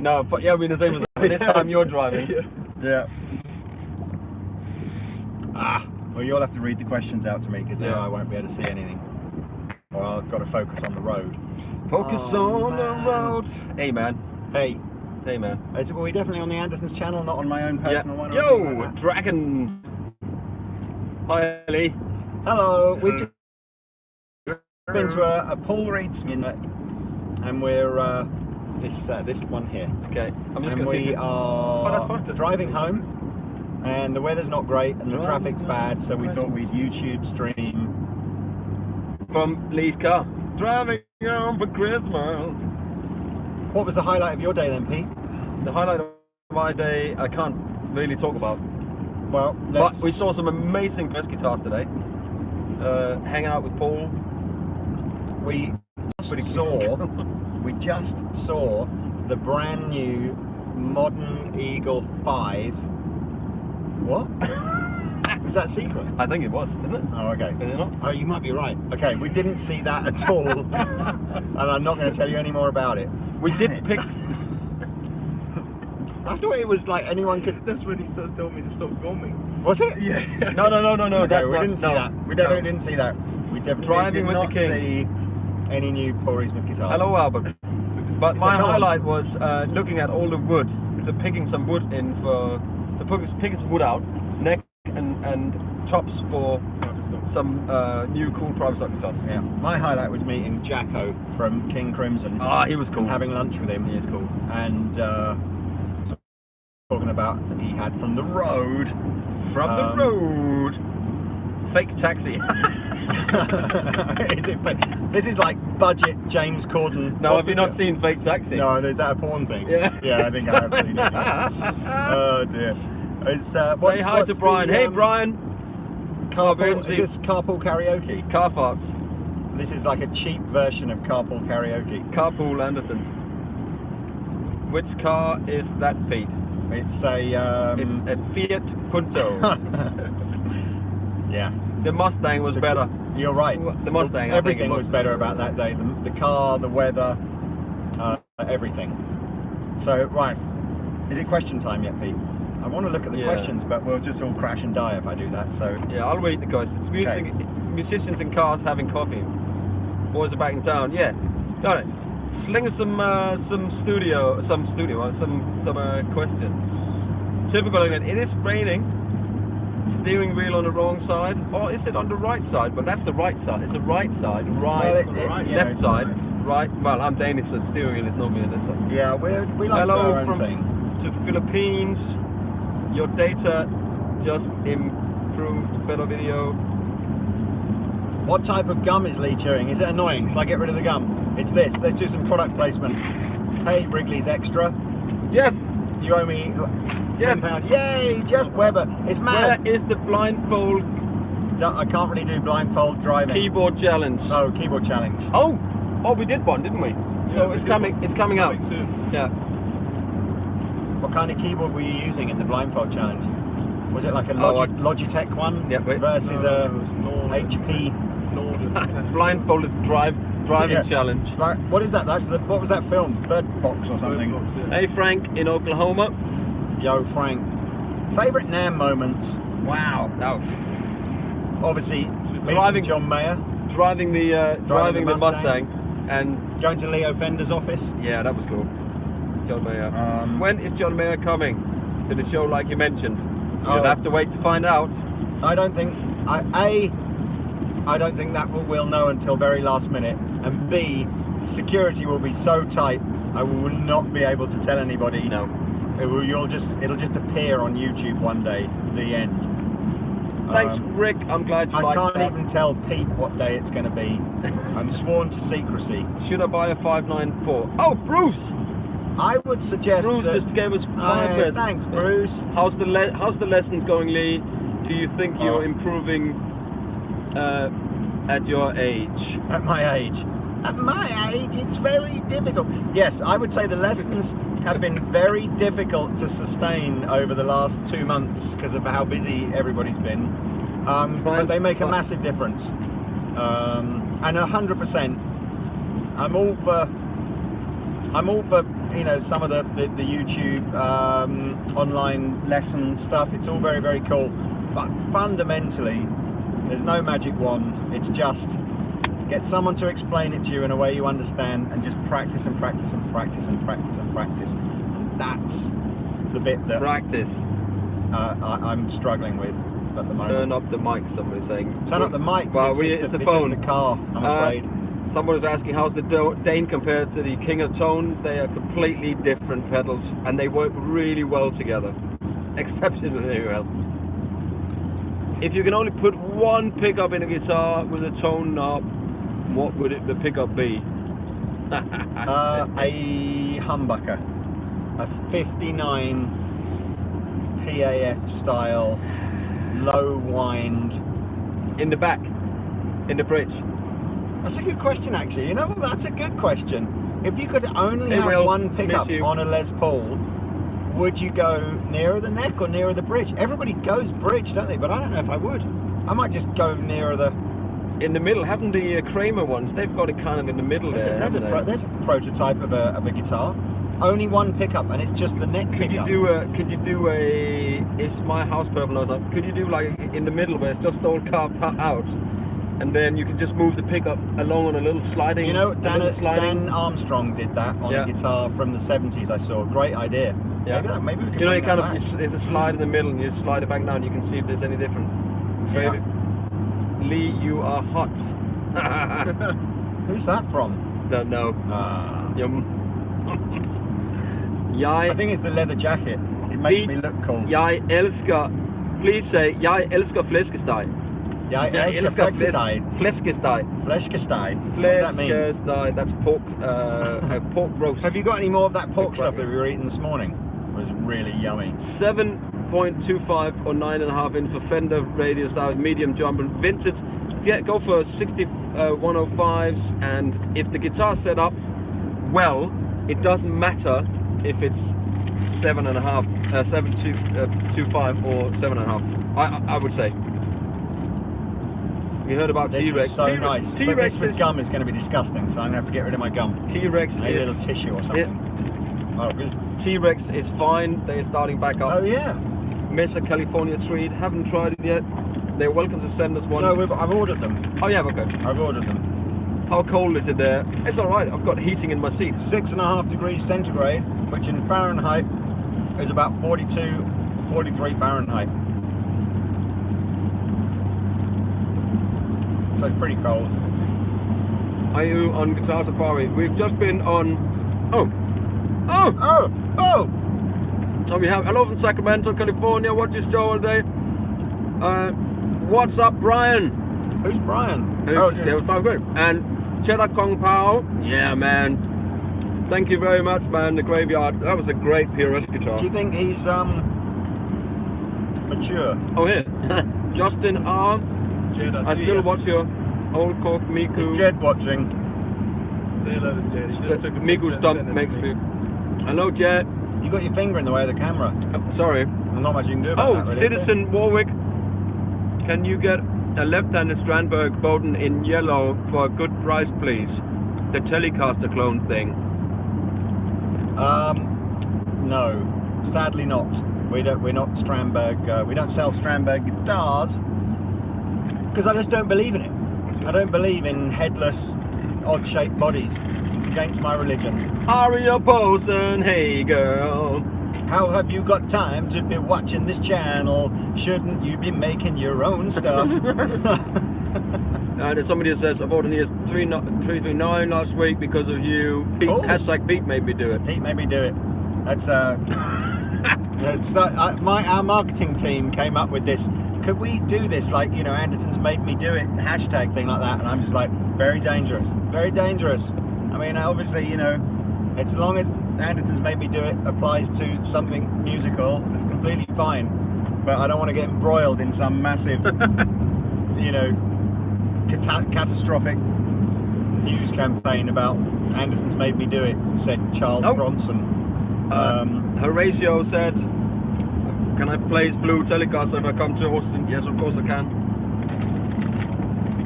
No, but yeah, we're the same as this time you're driving. Yeah. Well, you'll have to read the questions out to me because now I won't be able to see anything. Or I've got to focus on the road. Focus on the road. Hey, man. Hey. Hey, man. Were we definitely on the Andertons channel, not on my own personal one? Yo, like Dragon. Hi, Ellie. Hello. We've just been to a Paul Reed's and we're this one here. Okay. And we are driving home, and the weather's not great, and the traffic's bad, so we thought we'd YouTube stream from Lee's car. Driving home for Christmas. What was the highlight of your day then, Pete? The highlight of my day, I can't really talk about. Well, but we saw some amazing bass guitars today. Hanging out with Paul. We just saw the brand new modern Eagle 5. What? Is that secret? I think it was, isn't it? Oh, okay. Is it not? Oh, you might be right. Okay, we didn't see that at all, and I'm not going to tell you any more about it. We did pick. I thought it was like anyone could. That's when he started telling me to stop filming. Was it? Yeah. No. Okay, we didn't see that. We definitely didn't see that. We definitely Driving did with not the king. see any new Paul Reed's guitars. Hello, Albert. But my highlight was looking at all the wood, picking some wood in for, picking some wood out, neck and tops for some new cool private stock guitars. Yeah. My highlight was meeting Jacko from King Crimson. Ah, he was cool. And having lunch with him. He is cool. And talking about that he had from the road. From the road. Fake taxi. This is like budget James Corden. No, have you not seen Fake Taxi? No, is that a porn thing? Yeah. Yeah, I think I have seen it. Oh dear. It's, say hi to Brian. Hey Brian. Is this carpool karaoke? Car farts. This is like a cheap version of carpool karaoke. Carpool Anderton. Which car is that, Pete? It's a Fiat Punto. Yeah. The Mustang was better. You're right. The Mustang. Everything was better about that day. The car, the weather, everything. So right, is it question time yet, Pete? I want to look at the questions, but we'll just all crash and die if I do that. So yeah, I'll read the questions. Musicians in cars having coffee. Boys are back in town. Yeah, got it. Sling us some questions. Typical again. It is raining. Steering wheel on the wrong side, or is it on the right side? But that's the right side. It's the right side, right, left side, right. Well, I'm Danish, so steering wheel is normally on this side. Yeah, we like hello our own from thing. To Philippines. Your data just improved. Better video. What type of gum is Lee chewing? Is it annoying? Shall I get rid of the gum? It's this. Let's do some product placement. Hey, Wrigley's Extra. Yes. You owe me. Yes. £10. Yay, Jeff Weber. It's mad. Where is the blindfold? I can't really do blindfold driving. Keyboard challenge. No, keyboard challenge. Oh, we did one, didn't we? Yeah, so it's coming out. Soon. Yeah. What kind of keyboard were you using in the blindfold challenge? Was it like a Logitech one versus a HP? Blindfolded driving challenge. Right. What is that? What was that film? Bird Box or something? Hey Frank in Oklahoma. Yo, Frank. Favorite NAMM moments? Wow. No. Obviously, driving John Mayer. Driving the Mustang. And going to Leo Fender's office. Yeah, that was cool. John Mayer. When is John Mayer coming to the show like you mentioned? You'll have to wait to find out. I don't think... I don't think that we'll know until very last minute. And B, security will be so tight, I will not be able to tell anybody. No. It'll just appear on YouTube one day. The end. Thanks, Rick. I'm glad you liked that. I can't even tell Pete what day it's going to be. I'm sworn to secrecy. Should I buy a 594? Oh, Bruce! I would suggest Bruce just gave us 5 minutes. Thanks, Bruce. How's the lessons going, Lee? Do you think you're improving at your age? At my age? At my age, it's very difficult. Yes, I would say the lessons have been very difficult to sustain over the last 2 months because of how busy everybody's been. But they make a massive difference. And 100%, I'm all for you know, some of the YouTube online lesson stuff, it's all very, very cool. But fundamentally, there's no magic wand. It's just get someone to explain it to you in a way you understand, and just practice and practice and practice and practice and practice. That's the bit that practice. I'm struggling with at the moment. Turn up the mic, somebody's saying. Turn up the mic. Well, it's the phone. In the car, I'm afraid. Someone was asking how's the Dane compared to the King of Tone. They are completely different pedals, and they work really well together. Exceptionally well. If you can only put one pickup in a guitar with a tone knob, what would the pickup be? A humbucker. A 59 TAF style, low wind. In the back? In the bridge? That's a good question, actually. You know, that's a good question. If you could only have one pickup on a Les Paul, would you go nearer the neck or nearer the bridge? Everybody goes bridge, don't they? But I don't know if I would. I might just go nearer the... In the middle. Haven't the Kramer ones, they've got it kind of in the middle there, haven't they? There's a prototype of a guitar. Only one pickup, and it's just the neck pickup. Could you do a... Is my house purple? Could you do like in the middle where it's just all carved out? And then you can just move the pickup along on a little sliding. You know, Dan Armstrong did that on a guitar from the 70s. I saw. Great idea. Yeah. Maybe we can. You know, it's a slide in the middle, and you slide it back down. You can see if there's any different. Yeah. Lee, you are hot. Who's that from? Don't know. I think it's the leather jacket. It makes me look cool. Jeg elsker. Please say, jeg elsker flæskesteg. Jeg elsker flæskesteg. Flæskesteg. Flæskesteg. What does that mean? Flæskesteg, that's pork, pork roast. Have you got any more of that pork stuff that we were eating this morning? It was really yummy. 7.25 or 9.5 inch for Fender radio style medium jump and vintage. Yeah, go for 60 105s, and if the guitar's set up well, it doesn't matter if it's 7.5, 7.25 or 7.5. I would say. You heard about T-Rex? So nice. T-Rex with gum is going to be disgusting, so I'm going to have to get rid of my gum. T-Rex is a little tissue or something. Oh, good. T-Rex is fine. They're starting back up. Oh yeah. Mesa California Tweed. Haven't tried it yet. They're welcome to send us one. No, I've ordered them. Oh yeah, okay. I've ordered them. How cold is it there? It's all right. I've got heating in my seat. 6.5 degrees centigrade, which in Fahrenheit is about 42, 43 Fahrenheit. So it's pretty cold. Are you on Guitar Safari? We've just been on... So we have hello from Sacramento, California. Watch this show all day. What's up, Brian? Who's Brian? And Cheddar Kong Pao. Yeah, man. Thank you very much, man. The Graveyard. That was a great PRS guitar. Do you think he's mature? Oh, here. Justin R. I still watch your old Cork Miku. Jed watching. Miku stump makes me. Hello, Jed. You got your finger in the way of the camera. Sorry. There's not much you can do about that, really. Citizen Warwick. Can you get a left-handed Strandberg Bowden in yellow for a good price, please? The Telecaster clone thing. No. Sadly not. We're not Strandberg. We don't sell Strandberg guitars. Because I just don't believe in it. I don't believe in headless, odd-shaped bodies. It's against my religion. Aria Posen, hey girl. How have you got time to be watching this channel? Shouldn't you be making your own stuff? There's somebody that says, I bought an ES339 last week because of you. Pete made me do it. Pete made me do it. That's our marketing team came up with this. Could we do this, like, you know, Andertons made me do it, hashtag thing like that, and I'm just like, very dangerous, very dangerous. I mean, obviously, you know, as long as Andertons made me do it applies to something musical, it's completely fine. But I don't want to get embroiled in some massive, you know, catastrophic news campaign about Andertons made me do it, said Charles Bronson. Horatio said, can I play Blue Telecaster if I come to Austin? Yes, of course I can.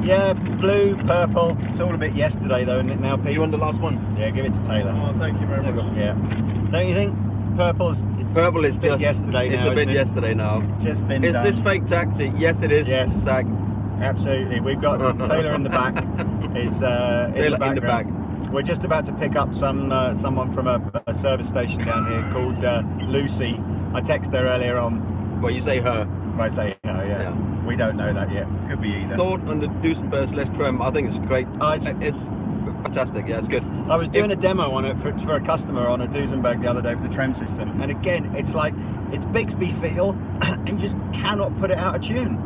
Yeah, blue, purple. It's all a bit yesterday though, isn't it now, Pete? You won the last one? Yeah, give it to Taylor. Oh, thank you very much. Yeah. Don't you think? Purple's Purple is a bit just yesterday it's now. a bit isn't it? yesterday now. Just been Is done. this fake taxi? Yes, it is. Yes. Zach. Absolutely. We've got Taylor in the back. Is Taylor in the back. We're just about to pick up someone from a service station down here called Lucy. I texted her earlier on. Well, you say her. I say her, yeah. We don't know that yet. Could be either. Thought on the Duesenberg's Les Trem. I think it's great. It's fantastic. Yeah, it's good. I was doing a demo on it for a customer on a Duesenberg the other day for the trem system, and again, it's like it's Bixby feel, and you just cannot put it out of tune.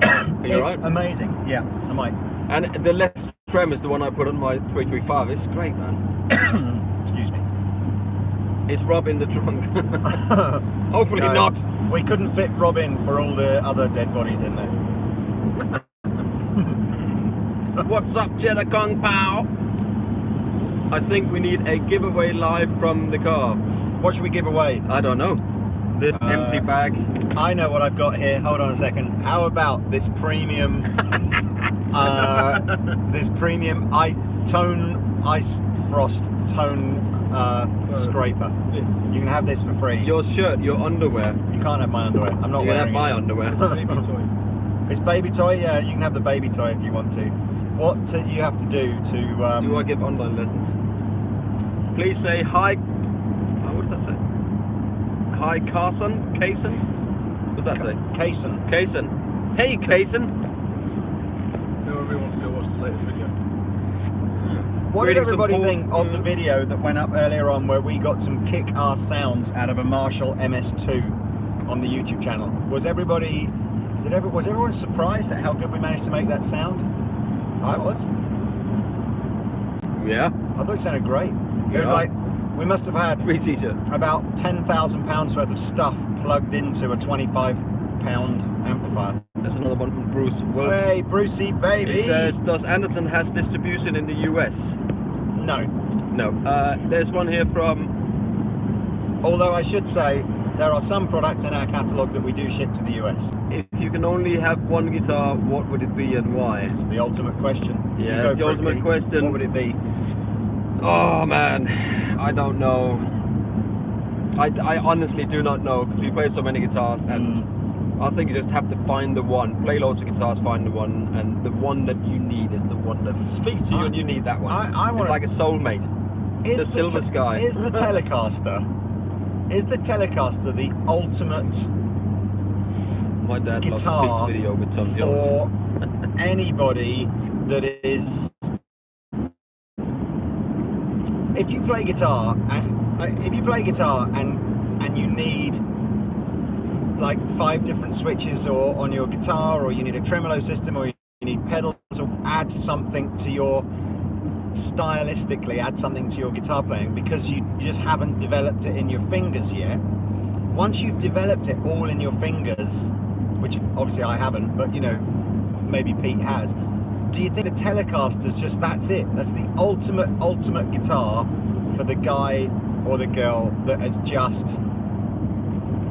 Are you alright? Amazing. Yeah, I might. And the Les Trem is the one I put on my 335. It's great, man. Excuse me. It's Rob in the trunk. Hopefully No, not. We couldn't fit Rob in for all the other dead bodies in there. What's up, Jeddah Kong Pao? I think we need a giveaway live from the car. What should we give away? I don't know. This empty bag. I know what I've got here. Hold on a second. How about this premium, ice frost tone scraper? You can have this for free. Your shirt, your underwear. You can't have my underwear. I'm not You can wearing have my it. underwear. Baby toy. It's baby toy. Yeah, you can have the baby toy if you want to. What do you have to do to? Do I give online lessons? Please say hi. What does that say? Hi, Carson? Kaysen? What's that say? Kaysen. Kaysen. Hey, Kaysen. Whoever wants to watch the latest video. What did Reading some everybody porn. think of the video that went up earlier on where we got some kick-ass sounds out of a Marshall MS2 on the YouTube channel? Was everybody, was everyone surprised at how good we managed to make that sound? I was. Yeah. I thought it sounded great. It was Yeah. like, we must have had Free t-shirt. about £10,000 worth of stuff plugged into a 25-pound amplifier. There's another one from Bruce. Well, Hey, Brucey, baby! it says, does Anderton has distribution in the US? No. No. There's one here from... Although I should say, there are some products in our catalogue that we do ship to the US. If you can only have one guitar, what would it be and why? It's the ultimate question. Yeah, You go the for it, ultimate Pete. question. What would it be? Oh man, I don't know. I honestly do not know, because we play so many guitars, and I think you just have to find the one. Play loads of guitars, find the one, and the one that you need is the one that speaks to you, and you need that one. It's like a soulmate. The Silver Sky. Is the Telecaster the ultimate My dad loves guitar this video with Tom Jones. for anybody that is... If you play guitar and you need like 5 different switches or on your guitar, or you need a tremolo system, or you need pedals, or add something to your stylistically add something to your guitar playing because you just haven't developed it in your fingers yet. Once you've developed it all in your fingers, which obviously I haven't, but you know, maybe Pete has, do you think the Telecaster's just that's it? That's the ultimate guitar for the guy or the girl that has just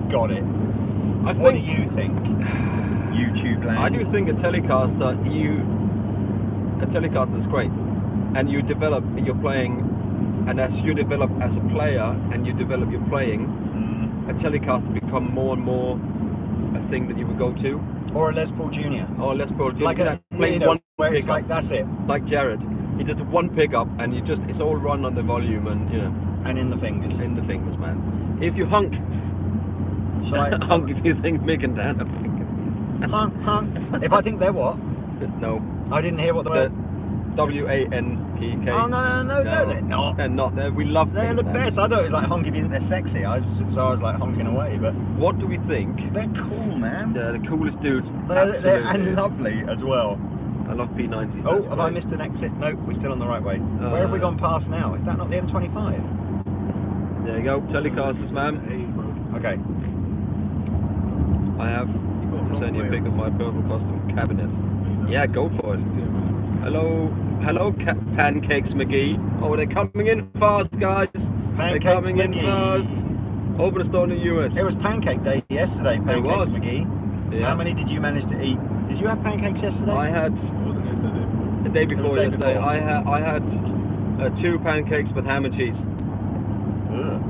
got it? What do you think? YouTube land. I do think a Telecaster is great, and you develop your playing, and as you develop as a player and you develop your playing, a Telecaster become more and more a thing that you would go to. Or a Les Paul Jr. Or Les Paul Jr. Like a play one one it's pickup. like that's it. Like Jared, he does one pickup, and it's all run on the volume, and you know, And in the fingers. in the fingers, man. If you hunk, Shall I hunk if you think Mick and Dan are Honk, honk. If I think they're what? No. I didn't hear what the word. WANPK. Oh no, they're not. They're not. We love They're them. the best. I thought it was like honk if you think they're sexy. So I was like honking away, but What do we think? they're cool, man. They're the coolest dudes. They're Absolutely. and lovely as well. I love P90s. Oh, that's have I great. missed an exit? Nope, we're still on the right way. Where have we gone past now? Is that not the M25? There you go. Telecasters, man. Okay. I have sent you a pic of my purple custom cabinet. Yeah, go for it. Hello, Pancakes McGee. Oh, they're coming in fast, guys. They're coming in fast. Open a store in the US. It was Pancake Day yesterday, Pancakes was. McGee. Yeah. How many did you manage to eat? Did you have pancakes yesterday? I had Wasn't yesterday? the day before The day yesterday. before. I had 2 pancakes with ham and cheese. Ugh.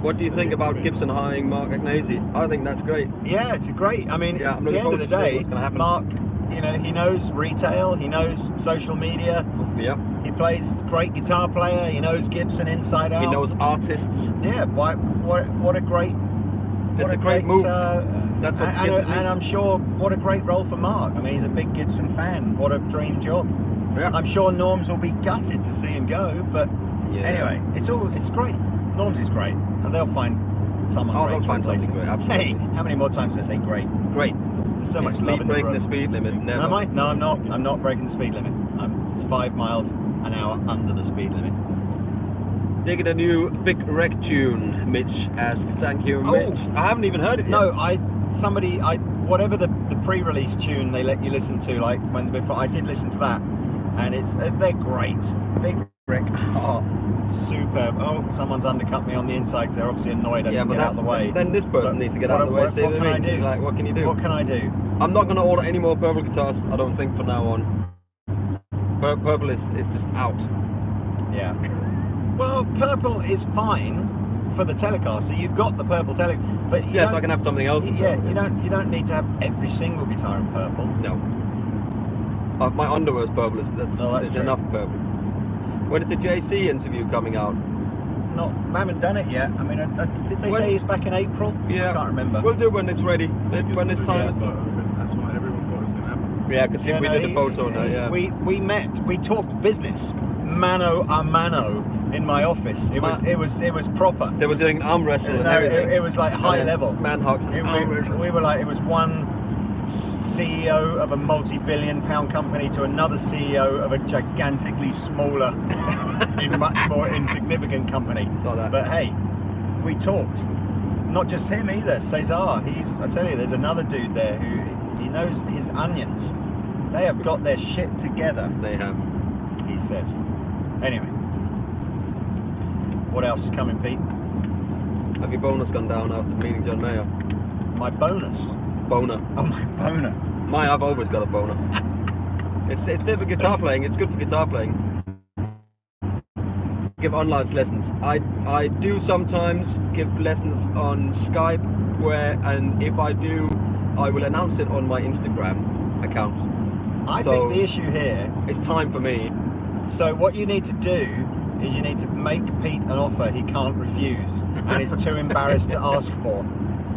What do you think about Gibson hiring Mark Agnesi? I think that's great. Yeah, it's great. I mean, Yeah, at I'm the looking end of forward the to seeing day, what's gonna happen. Mark, you know, he knows retail, he knows social media, Yeah. he plays great guitar player, he knows Gibson inside out. He knows artists. Yeah, what a great. It's a great move. That's what Gibson and I'm sure what a great role for Mark. I mean, he's a big Gibson fan. What a dream job. Yeah. I'm sure Norms will be gutted to see him go, but Yeah. anyway, it's great. Norms is great, and they'll find someone Oh, great. they'll find to replace something him. great, absolutely. Hey, how many more times did I say great? Great. There's so much Speed love in the breaking room. the speed limit. Never. Am I? No, I'm not. I'm not breaking the speed limit. It's 5 miles an hour under the speed limit. Digging a new Big Wreck tune, Mitch asks. Thank you, Oh. Mitch. I haven't even heard it yet. No, whatever the pre-release tune they let you listen to, like before, I did listen to that, and they're great. Big Wreck, oh, superb. Oh, someone's undercut me on the inside. 'Cause they're obviously annoyed I Yeah, didn't but get out of the way. then this person needs to get out of the way. What See what can I mean? do? Like, what can you do? What can I do? I'm not going to order any more purple guitars, I don't think, from now on. Purple is just out. Yeah. Well, purple is fine for the Telecaster. You've got the purple Telecaster, but Yes, I can have something else. Yeah, you don't need to have every single guitar in purple. No. My underwear's purple. That's true. enough purple. When is the JC interview coming out? I haven't done it yet. I mean, did they say it's back in April? Yeah. I can't remember. We'll do it when it's ready. When it's time. Yeah, that's why everyone thought it was going to happen. Yeah, because we did the photo now. Yeah. We met. We talked business, mano a mano, in my office. It was proper. They were doing arm wrestle and everything. It was like high level. Man hugs. We were like, it was one CEO of a multi-billion-pound company to another CEO of a gigantically smaller, much more insignificant company. Like that. But hey, we talked. Not just him either. Cesar. I tell you, there's another dude there who he knows his onions. They have got their shit together. They have. He says. Anyway, what else is coming, Pete? Have your bonus gone down after meeting John Mayer? My bonus. Boner. Oh, my boner. I've always got a boner. It's good for guitar playing. It's good for guitar playing. Give online lessons. I do sometimes give lessons on Skype, and if I do, I will announce it on my Instagram account. I think the issue here. It's time for me. So what you need to do is you need to make Pete an offer he can't refuse, and he's too embarrassed to ask for.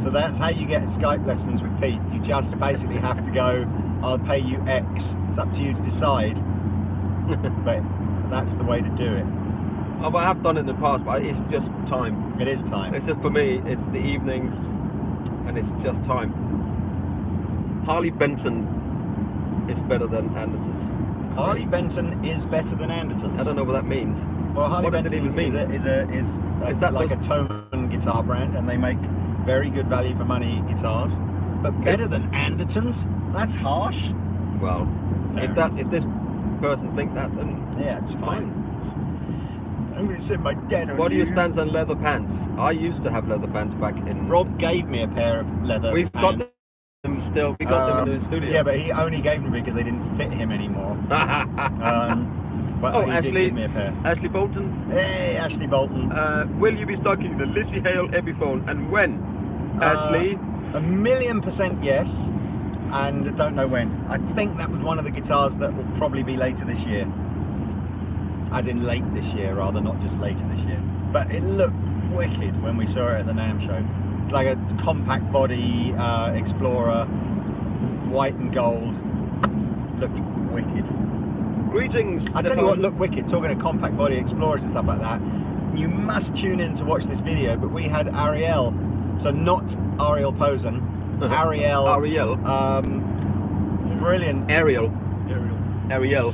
So that's how you get Skype lessons with Pete. You just basically have to go, I'll pay you X. It's up to you to decide. But that's the way to do it. Oh, but I have done it in the past, but it's just time. It is time. It's just for me, it's the evenings, and it's just time. Harley Benton is better than Andertons. Harley Benton is better than Andertons. I don't know what that means. Well, Harley What does Benton it even mean? is like a tone guitar brand, and they make very good value for money guitars. But better than Andertons? That's harsh. Well, if this person thinks that, then yeah, it's fine. I'm going to sit my dead on What do you stand on leather pants? I used to have leather pants back in. Rob gave me a pair of leather We've got pants. them still. We got them in the studio. Yeah, but he only gave them because they didn't fit him anymore. But oh, he did give me a pair. Ashley Bolton. Hey, Ashley Bolton. Will you be stocking the Lizzie Hale Epiphone, and when? Ashley? 1,000,000% yes, and I don't know when. I think that was one of the guitars that will probably be later this year. As in late this year, rather, not just later this year. But it looked wicked when we saw it at the NAMM show. It's like a compact body Explorer, white and gold. Looked wicked. Greetings. I tell you what looked wicked, talking of compact body Explorers and stuff like that. You must tune in to watch this video, but we had Ariel, so not Ariel Posen, Ariel. Ariel. Brilliant. Ariel.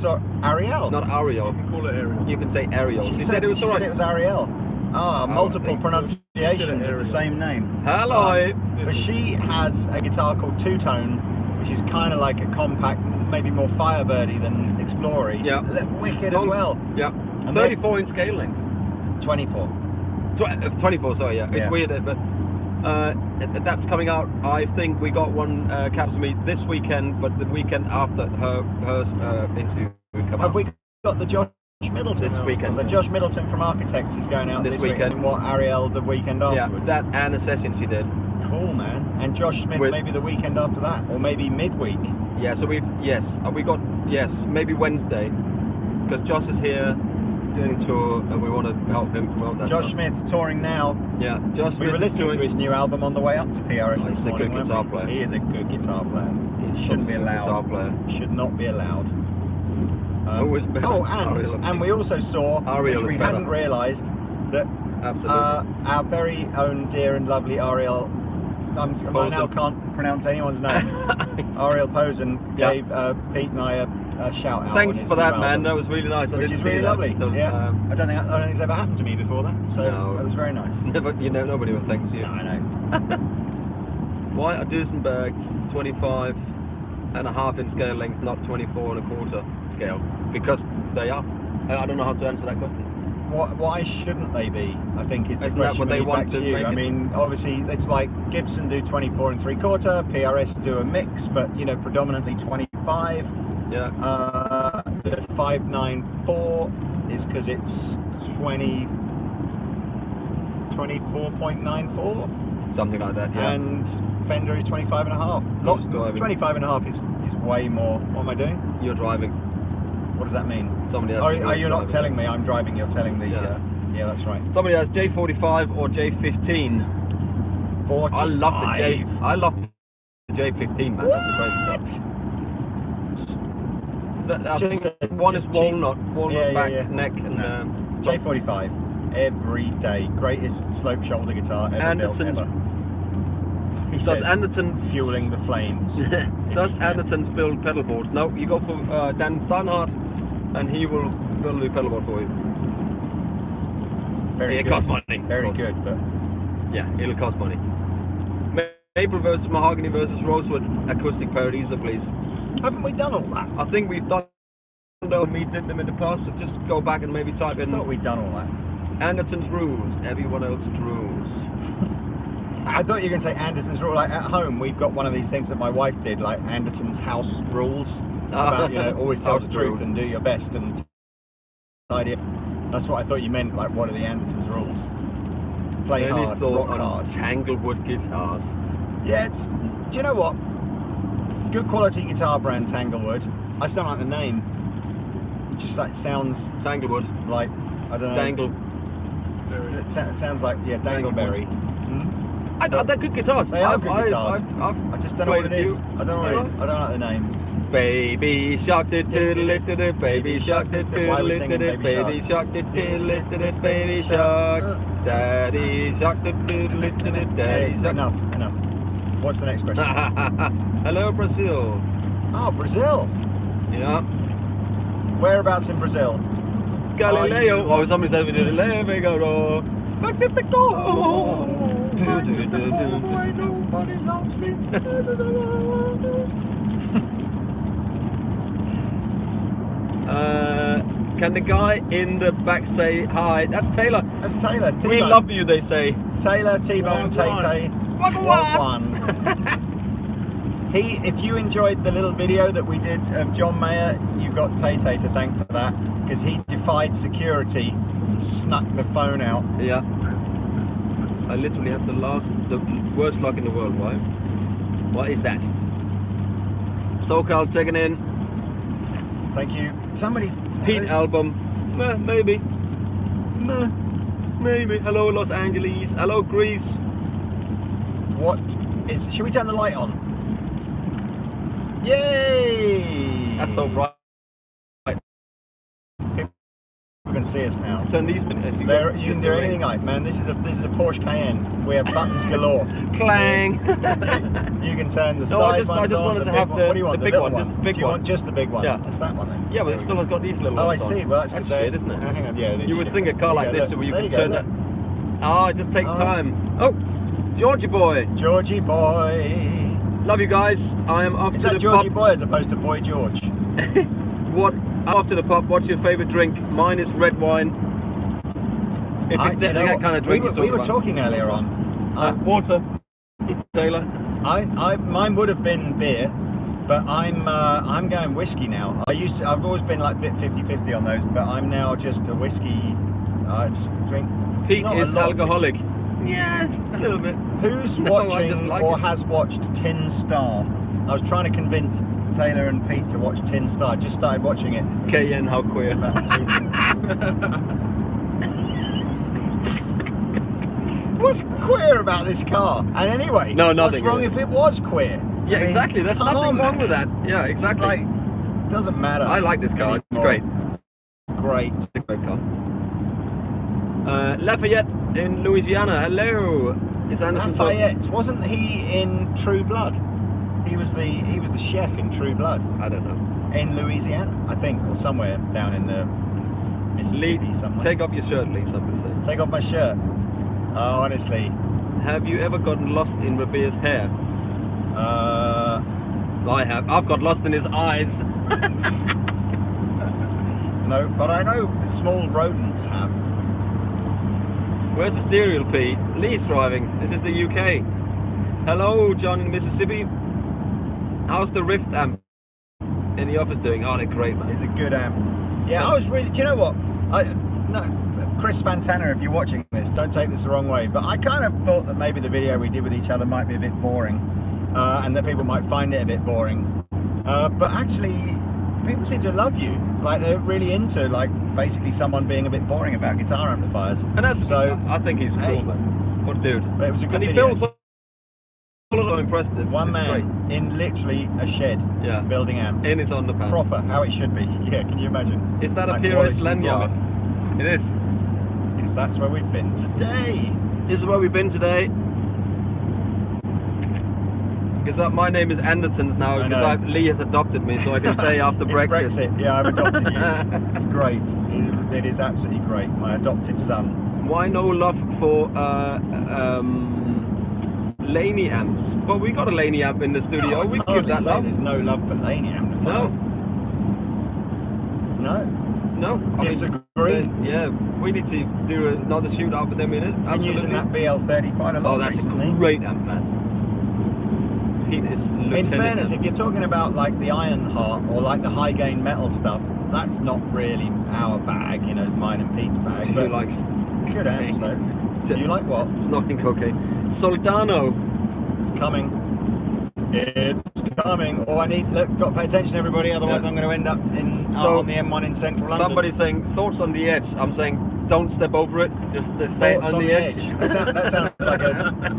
So, Ariel. Not Ariel. You can call it Ariel. You can say Ariel. She said it was she alright. said it was Ariel. Multiple pronunciations of the same name. Hello. But she has a guitar called Two Tone, which is kind of like a compact, maybe more Firebirdy than Explorer. Yeah. Wicked as well. Yeah. And 34 inch scale length. 24. 24, sorry, yeah. It's weird, but That's coming out. I think we got one capsule meet this weekend, but the weekend after her interview will come out. Have we got the Josh Middleton this weekend? The Josh Middleton from Architects is going out this weekend. And what, Ariel the weekend after? Yeah, that and Assassin she did. Cool, man. And Josh Smith maybe the weekend after that, or maybe midweek. Yeah, so we got maybe Wednesday, because Josh is here doing a tour, and we want to help him promote that. Josh Smith touring now. Yeah, Josh Smith. We were listening to his new album on the way up to PRS. He's a good guitar player. He is a good guitar player. He shouldn't be allowed. Guitar player. Should not be allowed. And we also saw, which we hadn't realised, that our very own dear and lovely Ariel, I now can't pronounce anyone's name, Ariel Posen gave Pete and I a shout out. Thanks for that, man. That was really nice. Which is really lovely. So, yeah. I don't think it's ever happened to me before that. So it was very nice. Nobody will thank you. No, I know. Why are Duesenberg 25.5 in scale length, not 24.25 scale? Because they are. I don't know how to answer that question. Why shouldn't they be? I think it's a question what they want to you. I mean, obviously, it's like Gibson do 24.75, PRS do a mix, but predominantly 25. Yeah. The 594 is because it's 24.94. Something like that. Yeah. And Fender is 25.5. 25.5 is way more. What am I doing? You're driving. What does that mean? Somebody else. Are you not telling me I'm driving? You're telling the. Yeah, that's right. Somebody has J45 or J15. 45. I love the J15, man. That's a great stuff. I think one is walnut back, neck, and J45 every day. Greatest slope shoulder guitar ever built ever. Does Anderton fueling the flames? Does Anderton build pedal boards? No, you go for Dan Steinhardt, and he will build a pedal board for you. It costs money. Very good, but yeah, it'll cost money. Maple versus mahogany versus rosewood acoustic parodies, please. Haven't we done all that? I think we've done. No, we did them in the past. So just go back and maybe type in. I thought we'd done all that. Anderton's rules. Everyone else's rules. I thought you were going to say Anderton's rule. Like at home, we've got one of these things that my wife did, like Anderton's house rules. About always tell the truth and do your best and idea. That's what I thought you meant. Like, what are the Anderton's rules? Play hard, rock hard. Tanglewood guitars. Yeah. Do you know what? Good quality guitar brand, Tanglewood. I just don't like the name. It just like sounds Tanglewood. Like I don't know. Dangle. It sounds like Dangleberry. They're good guitars. They are good guitars. I just don't know what it is. I don't like the name. Baby shark, baby shark, baby shark, baby shark, daddy shark, daddy shark. Enough. What's the next question? Hello, Brazil. Oh, Brazil. Yeah. Whereabouts in Brazil? Galileo. Oh, somebody said we did Galileo. Magnifico. Nobody loves me. Can the guy in the back say hi? That's Taylor. That's Taylor. We love you, they say. Taylor, T-Bone, Tay-Tay. One. If you enjoyed the little video that we did of John Mayer, you've got Tay-Tay to thank for that, because he defied security and snuck the phone out. Yeah. I literally have the worst luck in the world, right? What is that? SoCal checking in. Thank you. Somebody... Pete album. Maybe. Maybe. Hello, Los Angeles. Hello, Greece. Should we turn the light on? Yay! That's so bright. You can see us now. Turn these. You can do anything like, man. This is a Porsche Cayenne. We have buttons galore. Clang. You can turn the I side just ones wanted on. to have What do you want? The big one. Just the big one. You want just the big one? Yeah. That's that one then. Yeah, but it still has got these little ones on. I see. Well, that's shit, isn't it? Hang on. Yeah. You would think a car like this where you can turn that. It just takes time. Oh, Georgie boy. Georgie boy. Love you guys. I am off to the Georgie pub. boy as opposed to Boy George? I'm off to the pub. What's your favourite drink? Mine is red wine. If it's that kind of drink, we were talking earlier on. Water. Taylor. Mine would have been beer, but I'm going whiskey now. I've always been like a bit 50-50 on those, but I'm now just a whiskey. I just drink. Pete is alcoholic. Yes, a little bit. Who's watching or has watched Tin Star? I was trying to convince Taylor and Pete to watch Tin Star. Just started watching it. KN, how queer. What's queer about this car? And anyway, no, nothing. What's wrong if it was queer? Yeah, exactly. There's nothing wrong with that. Yeah, exactly. Like, doesn't matter. I like this car. It's great. Great. It's a great car. Lafayette in Louisiana. Hello. Is Anderton Lafayette. Wasn't he in True Blood? He was the chef in True Blood. I don't know. In Louisiana, I think, or somewhere down in the Mississippi somewhere. Take off your shirt, Lee. Somebody say. Take off my shirt. Oh, honestly. Have you ever gotten lost in Revere's hair? I have. I've got lost in his eyes. No, but I know small rodents have. Where's the steering wheel, Pete? Lee's driving. This is the UK. Hello, John in Mississippi. How's the Rift amp in the office doing? Oh, they're great, man. It's a good amp. Yeah, I was really. Do you know what? Chris Fantana, if you're watching this, don't take this the wrong way, but I kind of thought that maybe the video we did with each other might be a bit boring, and that people might find it a bit boring. But actually, people seem to love you. Like, they're really into, like, basically someone being a bit boring about guitar amplifiers. And that's so. I think he's cool, man. What a dude. But it was a good and he video. feels so impressive. One man in literally a shed, building amp. In its underpants. Proper, how it should be. Yeah, can you imagine? Is that like a PRS lanyard? It is. That's where we've been today. This is where we've been today. Because my name is Andertons now, because Lee has adopted me, so I can say after Brexit. Yeah, I've adopted you. It's great. It is absolutely great. My adopted son. Why no love for Laney amps? Well, we got a Laney amp in the studio. We give that love. There's no love for Laney amps. No. No. Disagree. Yeah, we need to do another shootout with them in it. I'm using that BL30 quite a lot. Oh, that's a great amp, man. In fairness, if you're talking about like the Ironheart or like the high gain metal stuff, that's not really our bag, you know, it's mine and Pete's bag. But like good amps though. Do you like what? Knocking cocaine. Soldano. Coming. It's coming. Oh, got to pay attention, everybody, otherwise I'm going to end up on the M1 in central London. Somebody's saying, thoughts on the edge. I'm saying, don't step over it, just stay on the edge. That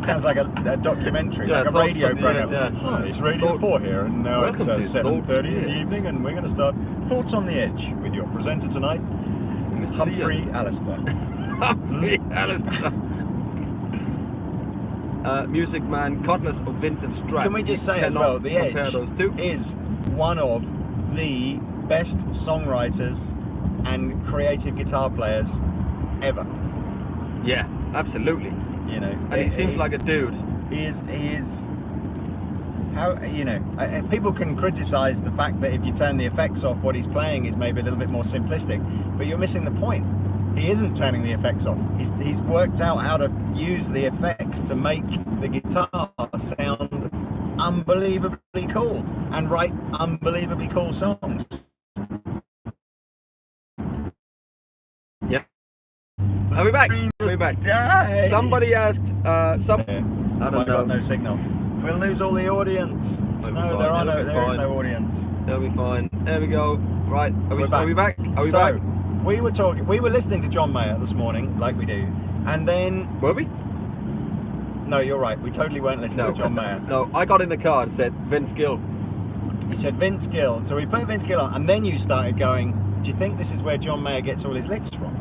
sounds like a documentary, like a radio program. Hi, it's Radio 4 here, and now it's 7:30 in the evening, and we're going to start Thoughts on the Edge with your presenter tonight, Humphrey Alistair. Humphrey Alistair. Music Man, Cutlass or Vintage Strat. Can we just say as well, the Edge is one of the best songwriters and creative guitar players ever. Yeah, absolutely. You know, and he seems like a dude. He is. How, you know, people can criticize the fact that if you turn the effects off, what he's playing is maybe a little bit more simplistic, but you're missing the point. He isn't turning the effects off. He's worked out how to use the effects to make the guitar sound unbelievably cool and write unbelievably cool songs. Yep. Are we back? Are we back? Yay! Somebody asked, I don't know. Got no signal. We'll lose all the audience. No, there is no audience. They'll be fine. There we go. Right. Are we back? Are we back? We were listening to John Mayer this morning, like we do, and then... Were we? No, you're right, we totally weren't listening to John Mayer. No, I got in the car and said, Vince Gill. You said Vince Gill, so we put Vince Gill on, and then you started going, do you think this is where John Mayer gets all his licks from?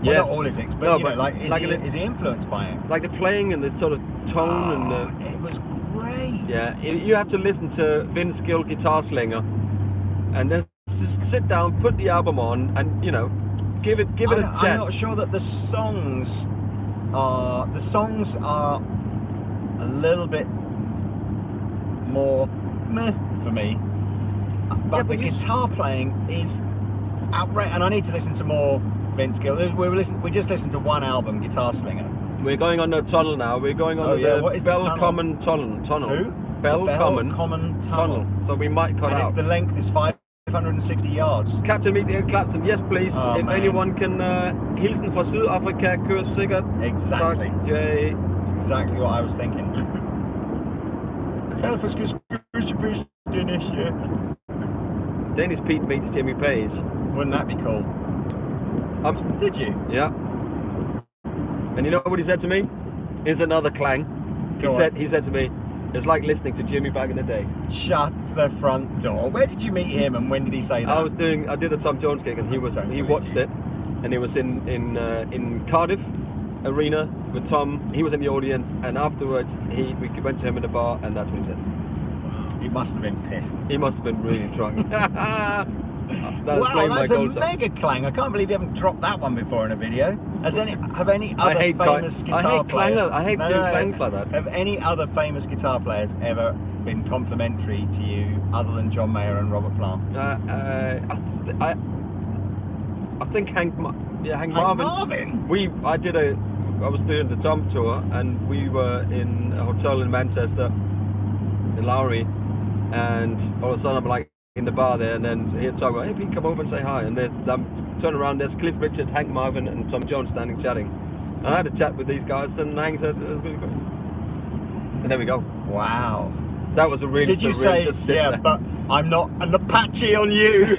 Well, not all his licks, but, is he influenced by it? Like the playing and the sort of tone and the... It was great. Yeah, you have to listen to Vince Gill Guitar Slinger, and then just sit down, put the album on, and, you know, give it a chance. I'm not sure that the songs are a little bit more meh for me, but the guitar playing is outrageous, and I need to listen to more Vince Gill. We just listened to one album, Guitar Slinger, We're going under a tunnel now. We're going under the Bell Common Tunnel. Who? Bell Common Tunnel. So we might cut out. The length is 560 yards. Captain Meet the Clapton, yes please. If anyone can hilsen fra Sydafrika, kør sikkert. Exactly. Jay. Exactly what I was thinking. Danish Pete meets Jimmy Page. Wouldn't that be cool? Did you? Yeah. And you know what he said to me? Here's another clang. He said to me, it's like listening to Jimmy back in the day. Shut the front door. Where did you meet him and when did he say that? I did a Tom Jones gig and he watched it, and he was in Cardiff Arena with Tom. He was in the audience, and afterwards we went to him in the bar, and that's what he said. He must have been pissed. He must have been really drunk. Wow, that's a mega clang. I can't believe you haven't dropped that one before in a video. Have any other famous guitar players? I hate doing clangs like that. Have any other famous guitar players ever been complimentary to you other than John Mayer and Robert Plant? I think Hank Marvin. I was doing the Tom tour, and we were in a hotel in Manchester, in Lowry, and all of a sudden I'm like in the bar there, and then he'd talk about, hey, Pete, come over and say hi, and then turn around, there's Cliff Richard, Hank Marvin, and Tom Jones standing chatting. And I had a chat with these guys, and Hank said, it was really good. And there we go. Wow. That was a really. Did you say, yeah, but I'm not an Apache on you?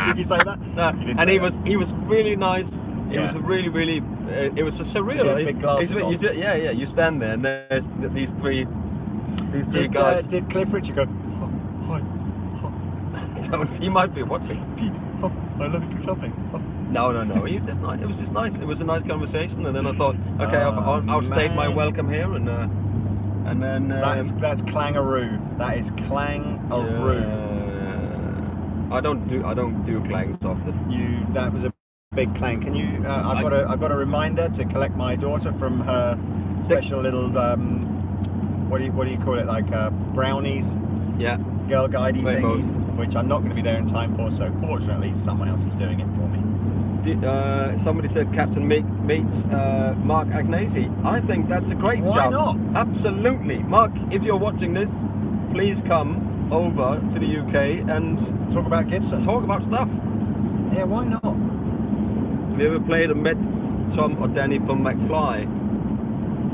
Did you say that? No. And he was really nice. It was really, really. It was a surreal. Big glasses on. You stand there, and there's these three guys. Did Cliff Richard go? Hi. He might be watching. I love you something. No. It was just nice. It was a nice conversation, and then I thought, okay, I'll state my welcome here, and then. That's clangaroo. That is clangaroo. I don't do clangs often. That was a big clang. Can you? I've got a reminder to collect my daughter from her special little what do you call it, like brownies? Yeah. Girl guidey thingies, which I'm not going to be there in time for. So fortunately, someone else is doing it for me. Somebody said Captain meets Mark Agnesi. I think that's a great Why job. not? Absolutely. Mark, if you're watching this, please come over to the UK and talk about Gibson. Talk about stuff. Yeah, why not? Have you ever played or met Tom or Danny from McFly?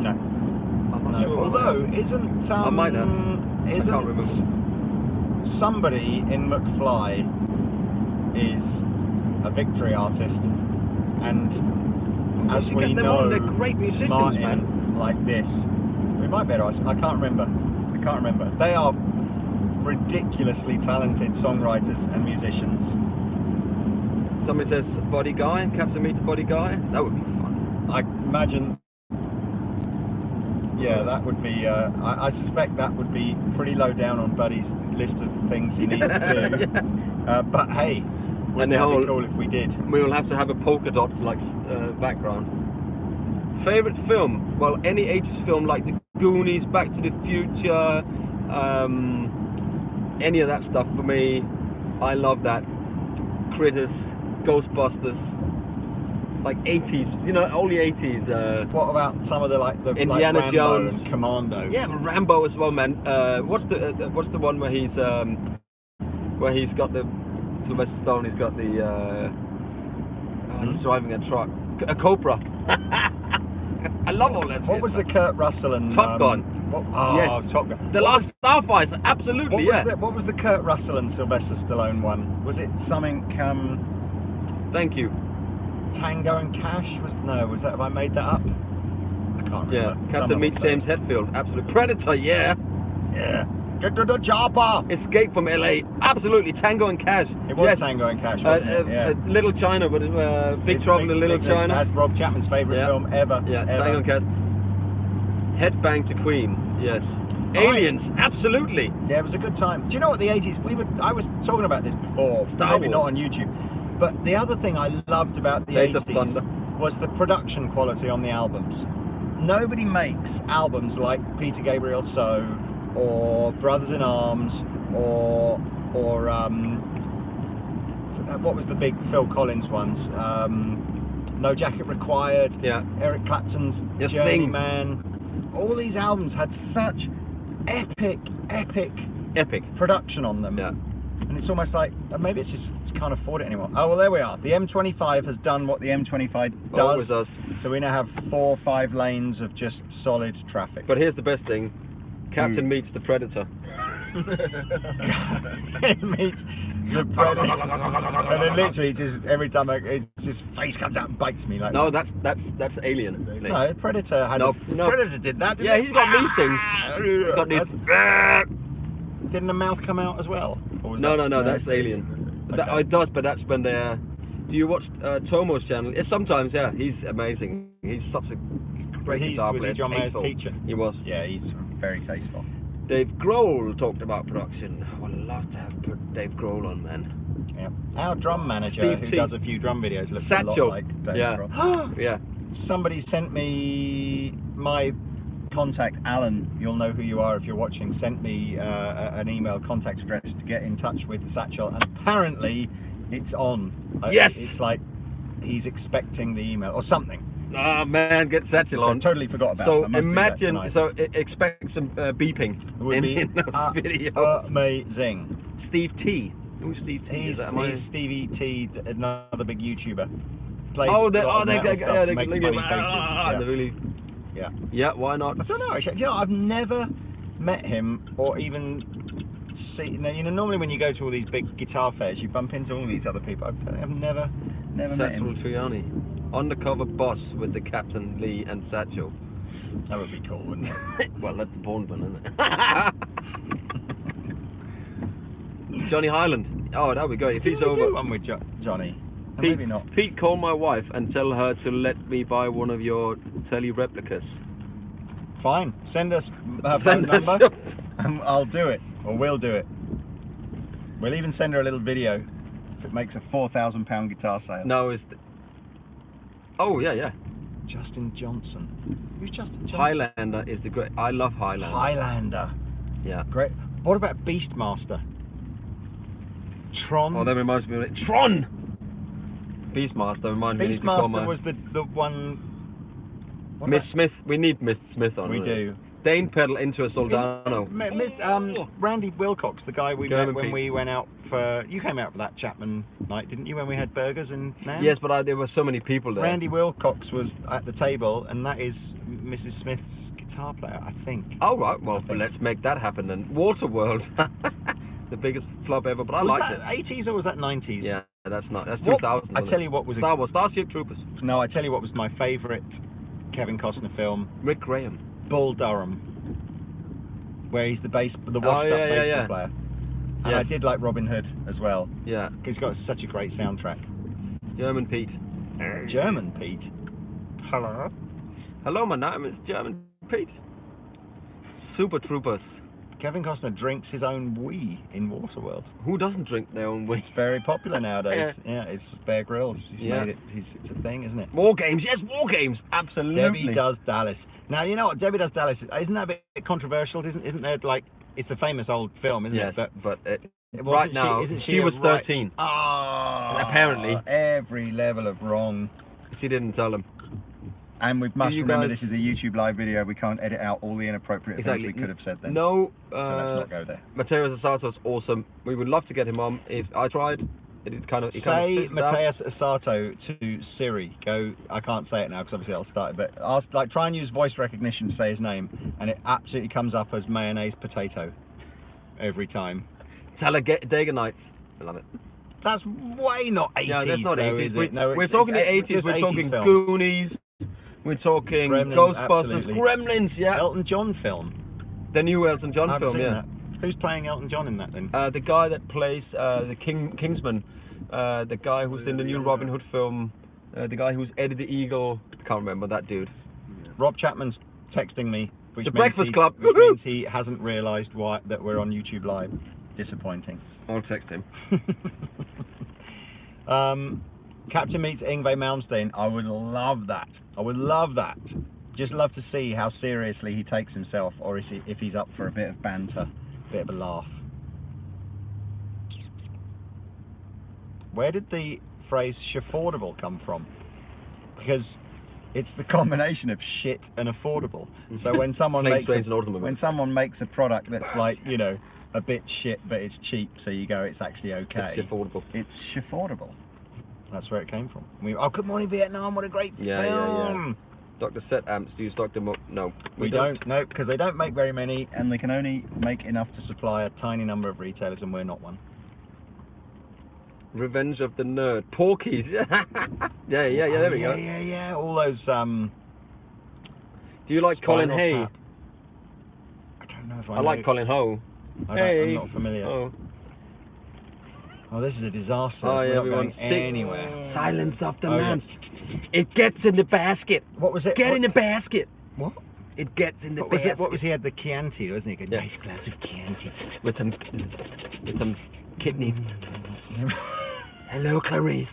No. I'm not sure. Although, isn't I might have. I can't remember. Somebody in McFly is a victory artist, and as we know, they're great musicians, Martin, man. like this, we might be able to. I can't remember. They are ridiculously talented songwriters and musicians. Somebody says Body Guy, Captain Meets Body Guy. That would be fun. I imagine. Yeah, that would be. I suspect that would be pretty low down on Buddy's list of things he needs to do. Yeah. But hey, wouldn't that be cool if we did? We will have to have a polka dot like background. Favorite film? Well, any 80s film like The Goonies, Back to the Future, any of that stuff for me. I love that. Critters, Ghostbusters. Like 80s, you know, all the 80s. What about some of the Indiana like Jones, and Commando? Yeah, Rambo as well, man. What's the one where he's got the Sylvester Stallone? He's got the he's driving a truck, a Cobra. I love all that. What was the Kurt Russell and Top Gun? Yes, Top Gun. The Last Starfighter, absolutely, What was the Kurt Russell and Sylvester Stallone one? Was it something? Thank you. Tango and Cash? Was that? Have I made that up? I can't remember. Yeah, Captain Meets James Hetfield, absolute Predator, yeah. Get to the chopper! Escape from LA, absolutely. Tango and Cash. It was Tango and Cash, wasn't it? Little China, but Big Trouble in Little China. That's Rob Chapman's favourite film ever. Yeah, ever. Tango and Cash. Headbang to Queen, yes. Aliens, absolutely. Yeah, it was a good time. Do you know what the 80s? I was talking about this before, maybe not on YouTube. But the other thing I loved about the 80s was the production quality on the albums. Nobody makes albums like Peter Gabriel So, or Brothers in Arms, or what was the big Phil Collins ones? No Jacket Required, Yeah. Eric Clapton's Yes, Journeyman. All these albums had such epic production on them. Yeah. And it's almost like, maybe it's just can't afford it anymore. Oh, well, there we are. The M25 has done what the M25 does. Always does. So we now have 4 or 5 lanes of just solid traffic. But here's the best thing. Captain meets the Predator. It meets the Predator. And then literally, just every time his face comes out and bites me. Like No, that's Alien. No, Predator had Predator did that, didn't Yeah, it? he's got these things. He's got these. Didn't the mouth come out as well? Or was No, that, that's Alien. Okay. It does, but that's when they're... Do you watch Tomo's channel? Sometimes, yeah. He's amazing. He's such a great guitar player. Was he John Mayer's teacher? He was. Yeah, he's very tasteful. Dave Grohl talked about production. I would love to have put Dave Grohl on, man. Yeah. Our drum manager, Steve who T. does a few drum videos, looks a lot Satchel. like Dave Yeah. Grohl. Yeah. Somebody sent me my contact, Alan, you'll know who you are if you're watching, sent me an email contact address to get in touch with Satchel, and apparently it's on. Yes! It's like he's expecting the email or something. Oh man, get Satchel on. I totally forgot about So it. I must do that imagine, tonight. expect some beeping It would be in those videos. amazing. Steve T. Who's Steve T? He's Stevie T, another big YouTuber. They really. Yeah. Yeah, why not? I don't know. Actually, I've never met him or even seen. Normally when you go to all these big guitar fairs, you bump into all these other people. I've never met him. Satchel Triani, undercover boss with the Captain Lee and Satchel. That would be cool, wouldn't it? Well, that's the Bond one, isn't it? Johnny Highland. Oh, that would be great. If he's over. One with Johnny. Pete, maybe not. Pete, call my wife and tell her to let me buy one of your telly replicas. Fine. Send us her phone number and I'll do it. Or we'll do it. We'll even send her a little video if it makes a £4,000 guitar sale. No, it's... Oh, yeah. Justin Johnson. Who's Justin Johnson? Highlander is the great... I love Highlander. Highlander. Yeah. Great. What about Beastmaster? Tron? Oh, that reminds me of it. Tron! Beastmaster reminds me of Beastmaster was the one... Miss Smith. We need Miss Smith on. We do. Dane pedal into a Soldano. Randy Wilcox, the guy we met when Pete. we went out for... You came out for that Chapman night, didn't you, when we had burgers and Nam? Yes, but there were so many people there. Randy Wilcox was at the table, and that is Mrs. Smith's guitar player, I think. Oh, right. Well, let's make that happen then. Waterworld. The biggest flop ever, but I liked it. Was that 80s or was that 90s? Yeah, that's 2000. I tell you what was... Star Wars, Starship Troopers. No, I tell you what was my favourite Kevin Costner film. Rick Graham. Bull Durham, where he's the washed-up baseball player. And I did like Robin Hood as well. Yeah. He's got such a great soundtrack. German Pete. German Pete? Hello? Hello, my name is German Pete. Super Troopers. Kevin Costner drinks his own wee in Waterworld. Who doesn't drink their own wee? It's very popular nowadays. Yeah, it's Bear Grylls. He's made it. It's a thing, isn't it? War Games, yes, War Games, absolutely. Debbie Does Dallas. Now, you know what, Debbie Does Dallas, isn't that a bit controversial? Isn't there, like, it's a famous old film, isn't it? But right now, she was 13. Oh, apparently. Every level of wrong. She didn't tell him. And we must remember this is a YouTube live video. We can't edit out all the inappropriate things we could have said then. No, so let's not go there. Matteo Asato's awesome. We would love to get him on. If I tried, it kind of... Say Matteo Asato to Siri. Go, I can't say it now because obviously I'll start it, but ask, try and use voice recognition to say his name, and it absolutely comes up as mayonnaise potato every time. Talladega Nights. I love it. That's way not 80s. Yeah, that's not 80s. We're talking the 80s. We're talking Goonies. We're talking Gremlins, Ghostbusters, absolutely. Gremlins, yeah. Elton John film. The new Elton John film, yeah. That. Who's playing Elton John in that then? The guy that plays the Kingsman, the guy who's in the new Robin Hood film, the guy who's Eddie the Eagle. I can't remember that dude. Rob Chapman's texting me. The Breakfast Club. Which means he hasn't realised that we're on YouTube Live. Disappointing. I'll text him. Captain meets Yngwie Malmsteen. I would love that. I would love that. Just love to see how seriously he takes himself, or if he's up for a bit of banter, a bit of a laugh. Where did the phrase "shaffordable" come from? because it's the combination of shit and affordable. So when someone when someone makes a product that's like, you know, a bit shit but it's cheap, so you go, it's actually okay. It's affordable. It's affordable. That's where it came from. Oh, Good Morning Vietnam! What a great film. Yeah. Dr. Set amps. Do you stock them up? No. We don't. No, because they don't make very many, and they can only make enough to supply a tiny number of retailers, and we're not one. Revenge of the Nerd. Porkies. yeah. There we go. Yeah. All those. Do you like Colin Hay? I don't know if I like Colin Ho. I'm not familiar. Oh, this is a disaster. Oh, yeah, we're not going anywhere. Silence of the Lambs. It gets in the basket. What was it? Get in the basket. What? It gets in the basket. What was he had? The Chianti, wasn't he? A nice glass of Chianti. With some kidney. Hello, Clarice.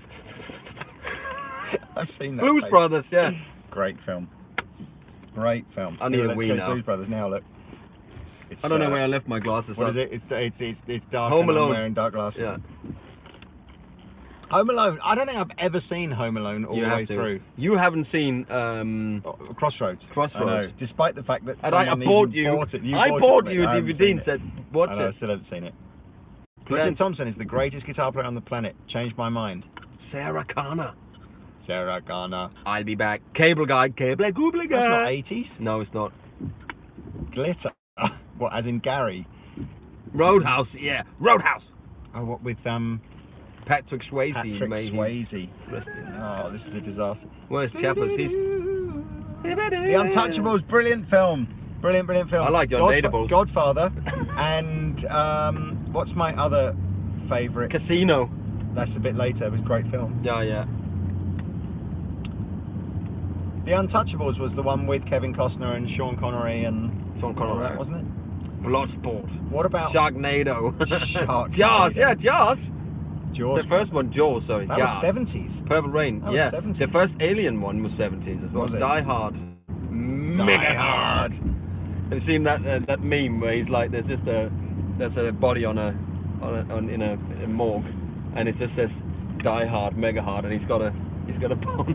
I've seen that. Blues Brothers, yeah. Great film. Great film. I need a wee now. Blues Brothers now, look. I don't know where I left my glasses. What is it? It's dark. Home and Alone. I'm wearing dark glasses. Yeah. Home Alone. I don't think I've ever seen Home Alone all the way through. You haven't seen Crossroads. Crossroads. I know. Despite the fact that I bought you. I bought you a DVD and said, watch it. I still haven't seen it. Glenn Thompson is the greatest guitar player on the planet. Changed my mind. Sarah Connor. I'll be back. Cable Guy. Cable Guy. That's not 80s. No, it's not. Glitter. What, as in Gary? Roadhouse. Yeah, Roadhouse. Oh, what with Patrick Swayze. Swayze. Oh, this is a disaster. Where's Chappers? The Untouchables, brilliant film. Brilliant film. I like the Undateables. Godfather. And what's my other favourite? Casino. That's a bit later. It was a great film. Yeah. The Untouchables was the one with Kevin Costner and Sean Connery and... That, wasn't it? Bloodsport. What about... Sharknado. Jaws. Yeah, Jaws. Jaws. The first one, Jaws, sorry. That was 70s. Purple Rain, that yeah. Was 70s. The first Alien one was 70s as well. Die Hard. Mega hard. Have you seen that meme where he's like, there's a body in a morgue, and it just says Die Hard, Mega Hard, and he's got a bomb.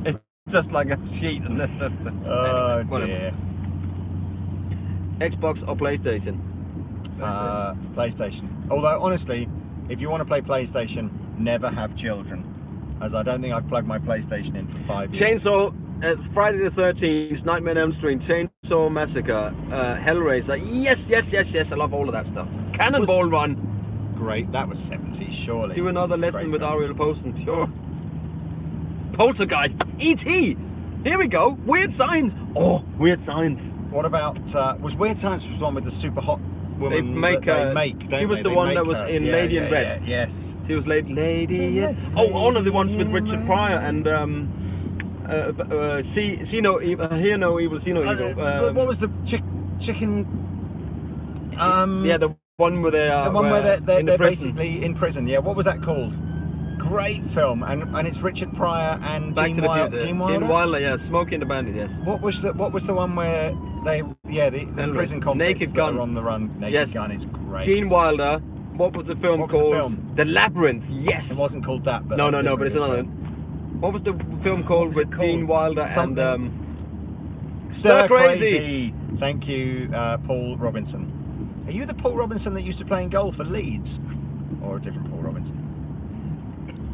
It's just like a sheet, and that's oh dear. Xbox or PlayStation? PlayStation. Although honestly, if you want to play PlayStation, never have children, as I don't think I've plugged my PlayStation in for 5 years. Chainsaw, Friday the 13th, Nightmare on Elm Street, Chainsaw Massacre, Hellraiser. Yes. I love all of that stuff. Cannonball Run. Great. That was 70s, surely. Do another lesson with Ariel Poston. Sure. Poltergeist. E.T. Here we go. Weird Science. Oh, Weird Science. What about was Weird Science was one with the super hot woman? She was the one that was in Lady in Red. Yes. She was Lady. Yes. Oh, one of the ones with Richard Pryor and see no evil, hear no evil, see no evil. What was the chicken? Yeah, the one where where they're basically in prison. Yeah, what was that called? Great film, and it's Richard Pryor and Gene Wilder, yeah, Smokey and the Bandit, yes. What was the one where the prison convicts Naked Gun on the run? Naked Gun is great. Gene Wilder. What was the film called? The Labyrinth. Yes. It wasn't called that, but no, but it's another one. What was the film called with Gene Wilder and Stir Crazy? Thank you, Paul Robinson. Are you the Paul Robinson that used to play in golf for Leeds, or a different Paul Robinson?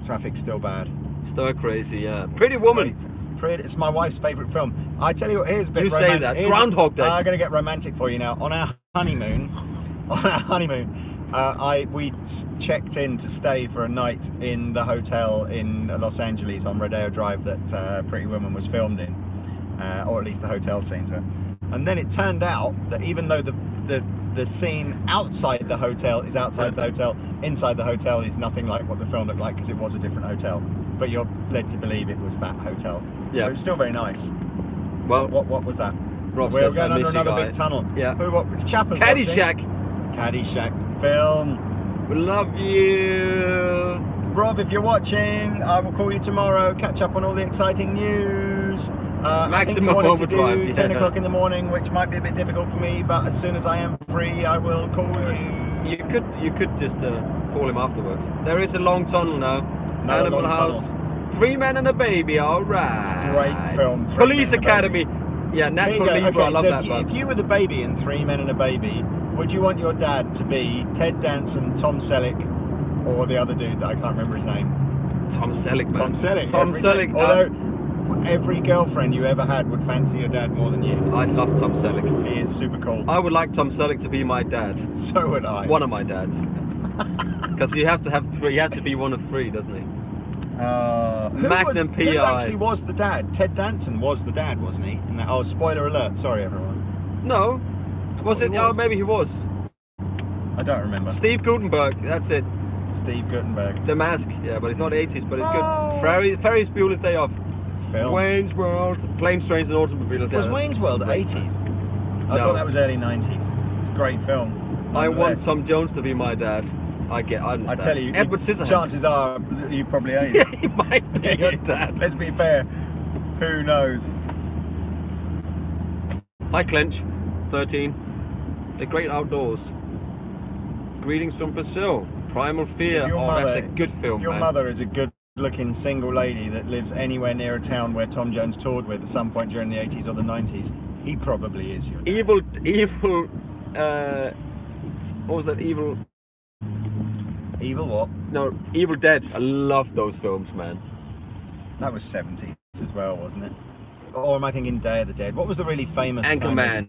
Traffic's still bad. Stir Crazy, yeah. Pretty Woman. It's my wife's favourite film. I tell you what, here's a bit romantic. You say that. Groundhog Day. I'm going to get romantic for you now. On our honeymoon, we checked in to stay for a night in the hotel in Los Angeles on Rodeo Drive that Pretty Woman was filmed in, or at least the hotel scenes were. And then it turned out that even though the scene outside the hotel is outside the hotel, inside the hotel is nothing like what the film looked like, because it was a different hotel. But you're led to believe it was that hotel. Yeah. So it's still very nice. Well, what was that? Rob, we're going under another big tunnel. Yeah. Caddyshack film. We love you. Rob, if you're watching, I will call you tomorrow, catch up on all the exciting news. Maximum overdrive. 10 o'clock in the morning, which might be a bit difficult for me, but as soon as I am free, I will call you. You could just call him afterwards. There is a long tunnel now. Animal House. 3 Men and a Baby, alright. Great film. Police Academy. Yeah, Natural Libra, I love that one. If you were the baby in 3 Men and a Baby, would you want your dad to be Ted Danson, Tom Selleck, or the other dude that I can't remember his name? Tom Selleck, man. Tom Selleck. Tom Selleck. Although every girlfriend you ever had would fancy your dad more than you. I love Tom Selleck. He is super cool. I would like Tom Selleck to be my dad. So would I. One of my dads. Because you have to have 3. He has to be one of 3, doesn't he? Magnum PI. Who actually was the dad? Ted Danson was the dad, wasn't he? Oh, spoiler alert. Sorry, everyone. No. Was it? Oh, maybe he was. I don't remember. Steve Gutenberg. That's it. Steve Gutenberg. The Mask. Yeah, but it's not 80s, but it's good. Ferris Bueller's Day Off. Film. Wayne's World. Planes, Trains and Automobiles. Was Wayne's World 80s? I thought that was early 90s. Great film. I want Tom Jones to be my dad. I tell you, Edward Scissorhands. Chances are you probably ain't. Yeah, he might be your dad. Let's be fair. Who knows? Hi, Clench. 13. The Great Outdoors. Greetings from Brazil. Primal Fear. That's a good film, If your mother is a good-looking single lady that lives anywhere near a town where Tom Jones toured with at some point during the 80s or the 90s, he probably is your dad. Evil. What was that? Evil what? No, Evil Dead. I love those films, man. That was 70s as well, wasn't it? Or am I thinking Day of the Dead? What was the really famous Anchorman.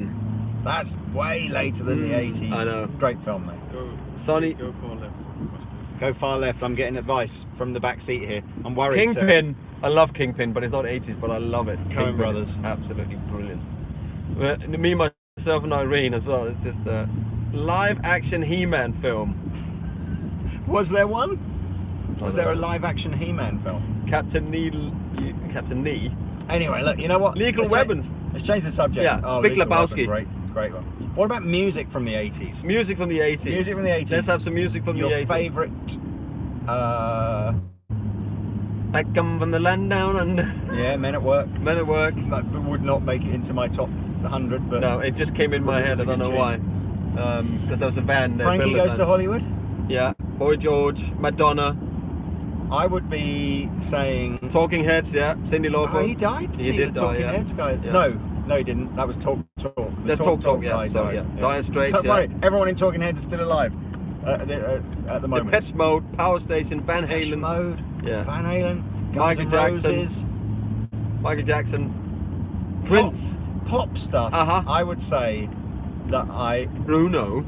That's way later than the 80s. I know. Great film, mate. Sonny. Go far left. Go far left. I'm getting advice from the back seat here. I'm worried. Kingpin. I love Kingpin, but it's not 80s, but I love it. Coen Brothers. Absolutely brilliant. Me, myself, and Irene as well. It's just a live-action He-Man film. Was there one? Was there a live-action He-Man film? Captain Nee. Anyway, look, you know what? Lethal Weapons. Let's change the subject. Yeah, Big Lebowski. Great one. What about music from the 80s? Music from the 80s. Music from the 80s. Let's have some music from the 80s. Your favourite... I come from the land down under. Yeah, Men at Work. Men at Work. That would not make it into my top 100, but... No, it just came in my head, I don't know why. Because there was a band there. Frankie Goes to Hollywood? Yeah. Boy George, Madonna. I would be saying... Talking Heads, yeah. Cyndi Lauper. Oh, he died? He did die, yeah. Heads guy. Yeah. No, he didn't. That was Talk. That's Talk, yeah. Sorry, yeah. Dire Straits, Don't worry, everyone in Talking Heads is still alive at the moment. Depeche Mode, Power Station, Van Halen. Mode, yeah. Van Halen, Michael Jackson. Michael Jackson. Prince. Pop stuff. I would say that Bruno.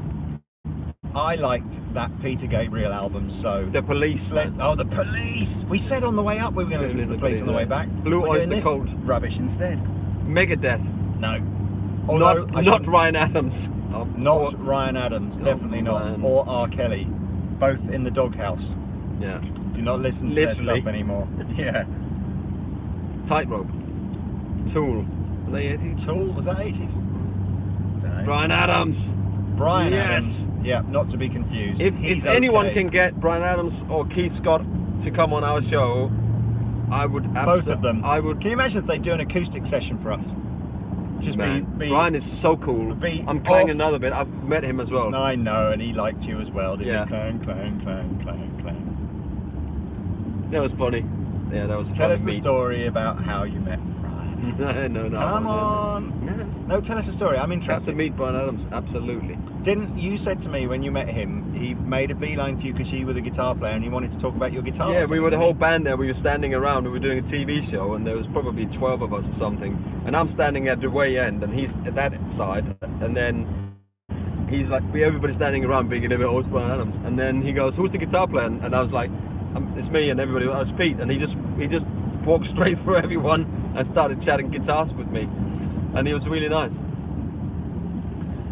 I liked that Peter Gabriel album, so... The Police. Oh, the Police! We said on the way up we were going to listen to the Police on the way back. Blue Oyster Cult. Rubbish instead. Megadeth. No. Not Ryan Adams. Not Ryan Adams, definitely not. Man. Or R. Kelly. Both in the doghouse. Yeah. Do not listen to their stuff anymore. Yeah. Tightrope. Tool. Were they 80s? Tool? Was that 80s? Bryan Adams. Bryan Adams. Yeah, not to be confused. If anyone can get Bryan Adams or Keith Scott to come on our show, I would both of them. I would. Can you imagine if they do an acoustic session for us? Just Brian is so cool. I'm playing another bit. I've met him as well. I know, and he liked you as well. Didn't he? Clang, clang, clang, clang, clang. That was funny. Yeah, that was Tell funny. us the story about how you met Brian. No. Come on. No, tell us a story. I'm interested. Have to meet Bryan Adams. Absolutely. Didn't you said to me when you met him, he made a beeline to you because you were the guitar player and he wanted to talk about your guitar? Yeah, we were the whole band there. We were standing around. We were doing a TV show, and there was probably 12 of us or something. And I'm standing at the way end, and he's at that side. And then he's like, everybody's standing around, being a little bit, oh, it's Bryan Adams. And then he goes, who's the guitar player? And I was like, it's me. And everybody, oh, it's Pete. And he just walked straight through everyone and started chatting guitars with me. And he was really nice.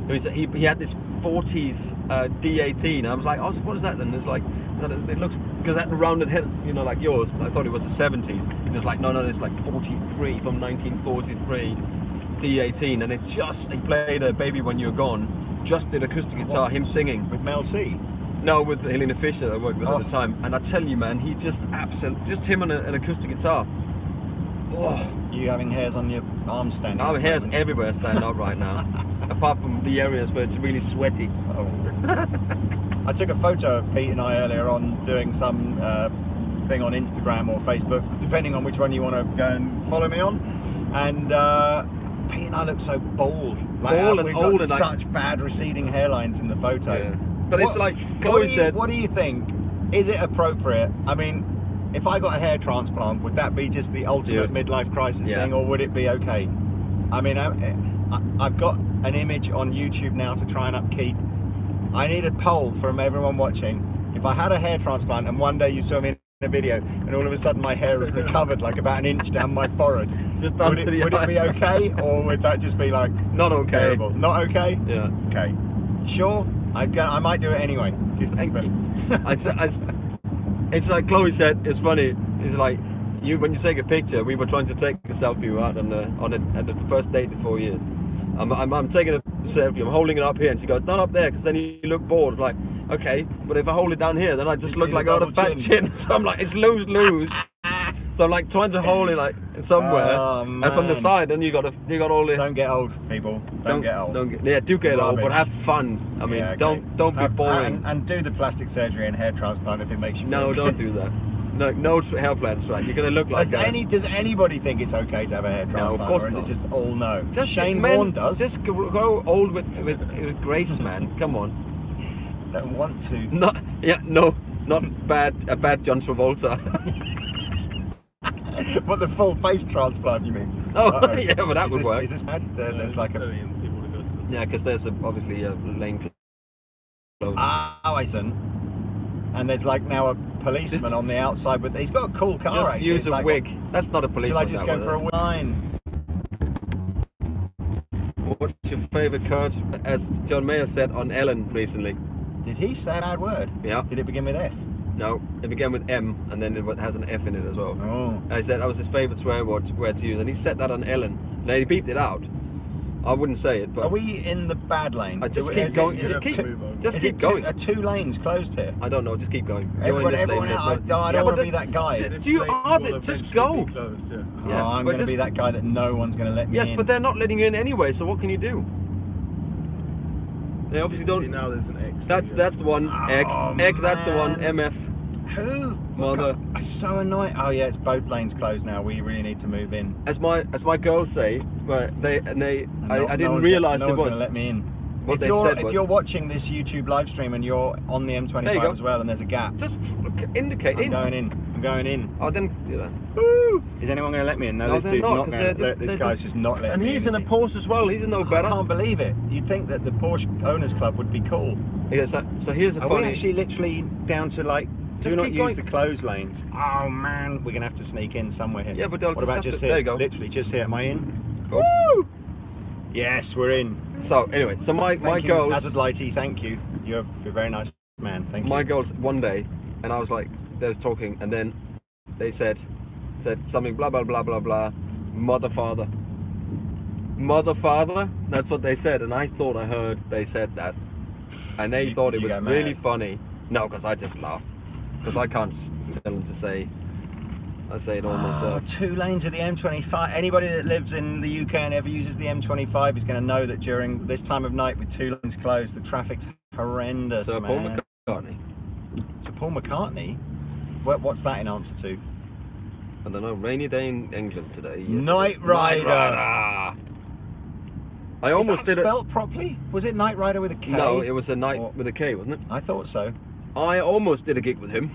He had this 40s D18. I was like, oh, what is that then? It's like, it looks, because that rounded head, you know, like yours. I thought it was the 70s. It was like, no, it's like 43 from 1943 D18. And he played Baby When You're Gone, just did acoustic guitar, him singing. With Mel C? No, with Helena Fisher I worked with at the time. And I tell you, man, he just him on an acoustic guitar. Oh. You having hairs on your arms standing up? I have hairs everywhere standing up right now. Apart from the areas where it's really sweaty. Oh. I took a photo of Pete and I earlier on doing some thing on Instagram or Facebook, depending on which one you want to go and follow me on. And Pete and I look so bald. Bald and we've old got and such bad receding hairlines in the photo. Yeah. But it's like Chloe said. What do you think? Is it appropriate? I mean, if I got a hair transplant, would that be just the ultimate midlife crisis thing, or would it be okay? I mean, I've got an image on YouTube now to try and upkeep. I need a poll from everyone watching. If I had a hair transplant and one day you saw me in a video and all of a sudden my hair has recovered like about an inch down my forehead, would it be okay, or would that just be like not okay? Terrible? Not okay? Yeah. Okay. Sure. I might do it anyway. Thank you. It's like Chloe said. It's funny. It's like when you take a picture. We were trying to take a selfie out at the first date in 4 years. I'm taking a selfie. I'm holding it up here, and she goes, "Not up there, because then you look bored." Like, okay, but if I hold it down here, then I just look like I got a fat chin. So I'm like, it's lose. So I'm like trying to hold it like somewhere, and from the side, then you got all this. Don't get old, people. Don't get old. Do get old, but have fun. I mean, don't be boring. And do the plastic surgery and hair transplant if it makes you. No, don't do that. No hair plants, right? You're gonna look like that. Does anybody think it's okay to have a hair transplant? No, of course or is not. it just all no? Just Shane Warne does. Just grow old with grace, man. Come on. Don't want to. Not a bad John Travolta. What, the full face transplant, you mean? Oh, yeah, but that would work. Is this bad? There's like a... Yeah, because there's obviously a lane closed. I see. And there's like now a policeman on the outside, but he's got a cool car. Just use a wig. That's not a policeman. Shall I just go for a line? What's your favourite card? As John Mayer said on Ellen recently. Did he say a bad word? Yeah. Did it begin with F? No, it began with M, and then it has an F in it as well. Oh. I said that was his favourite swear word to use, and he said that on Ellen. Now he beeped it out. I wouldn't say it, but... Are we in the bad lane? Just keep going. Just keep going. Are 2 lanes closed here? I don't know, just keep going. Everyone else, I don't want to be that guy. You are it, just go. Yeah, I'm going to be that guy that no one's going to let me in. Yes, but they're not letting you in anyway, so what can you do? They obviously don't... Now there's an X. That's the one. Egg. Egg, that's the one. MF. Who? Mother. I'm so annoyed. Oh yeah, it's both lanes closed now. We really need to move in. As my girls say, but I didn't realise no it was. Going to let me in. What if you're watching this YouTube live stream and you're on the M25 as well, and there's a gap, just indicate. I'm going in. I'm going in. Oh, then do that. Woo! Is anyone going to let me in? No, they're not. This guy's just not letting me in. And he's in a Porsche as well. He's no better. I can't believe it. You'd think that the Porsche Owners Club would be cool. Yeah, so here's a funny... Are we actually literally down to like... Do not use the closed lanes. Oh man, we're gonna have to sneak in somewhere here. Yeah, but what about just here? There you go. Literally just here. Am I in? Cool. Woo! Yes, we're in. So anyway, so my girls. Hazard Lighty, thank you. You're a very nice man. Thank you. My girls one day, and I was like, they was talking, and then they said something blah blah blah blah blah, mother father. That's what they said, and I thought I heard they said that, and they thought it was really funny. No, because I just laughed. Because I can't tell them to say... I say it all myself. 2 lanes of the M25. Anybody that lives in the UK and ever uses the M25 is going to know that during this time of night with 2 lanes closed, the traffic's horrendous, So man. Paul McCartney. So Paul McCartney? What's that in answer to? I don't know. Rainy day in England today. Night Rider. I almost did it. Spelled properly? Was it Night Rider with a K? No, it was a night with a K, wasn't it? I thought so. I almost did a gig with him.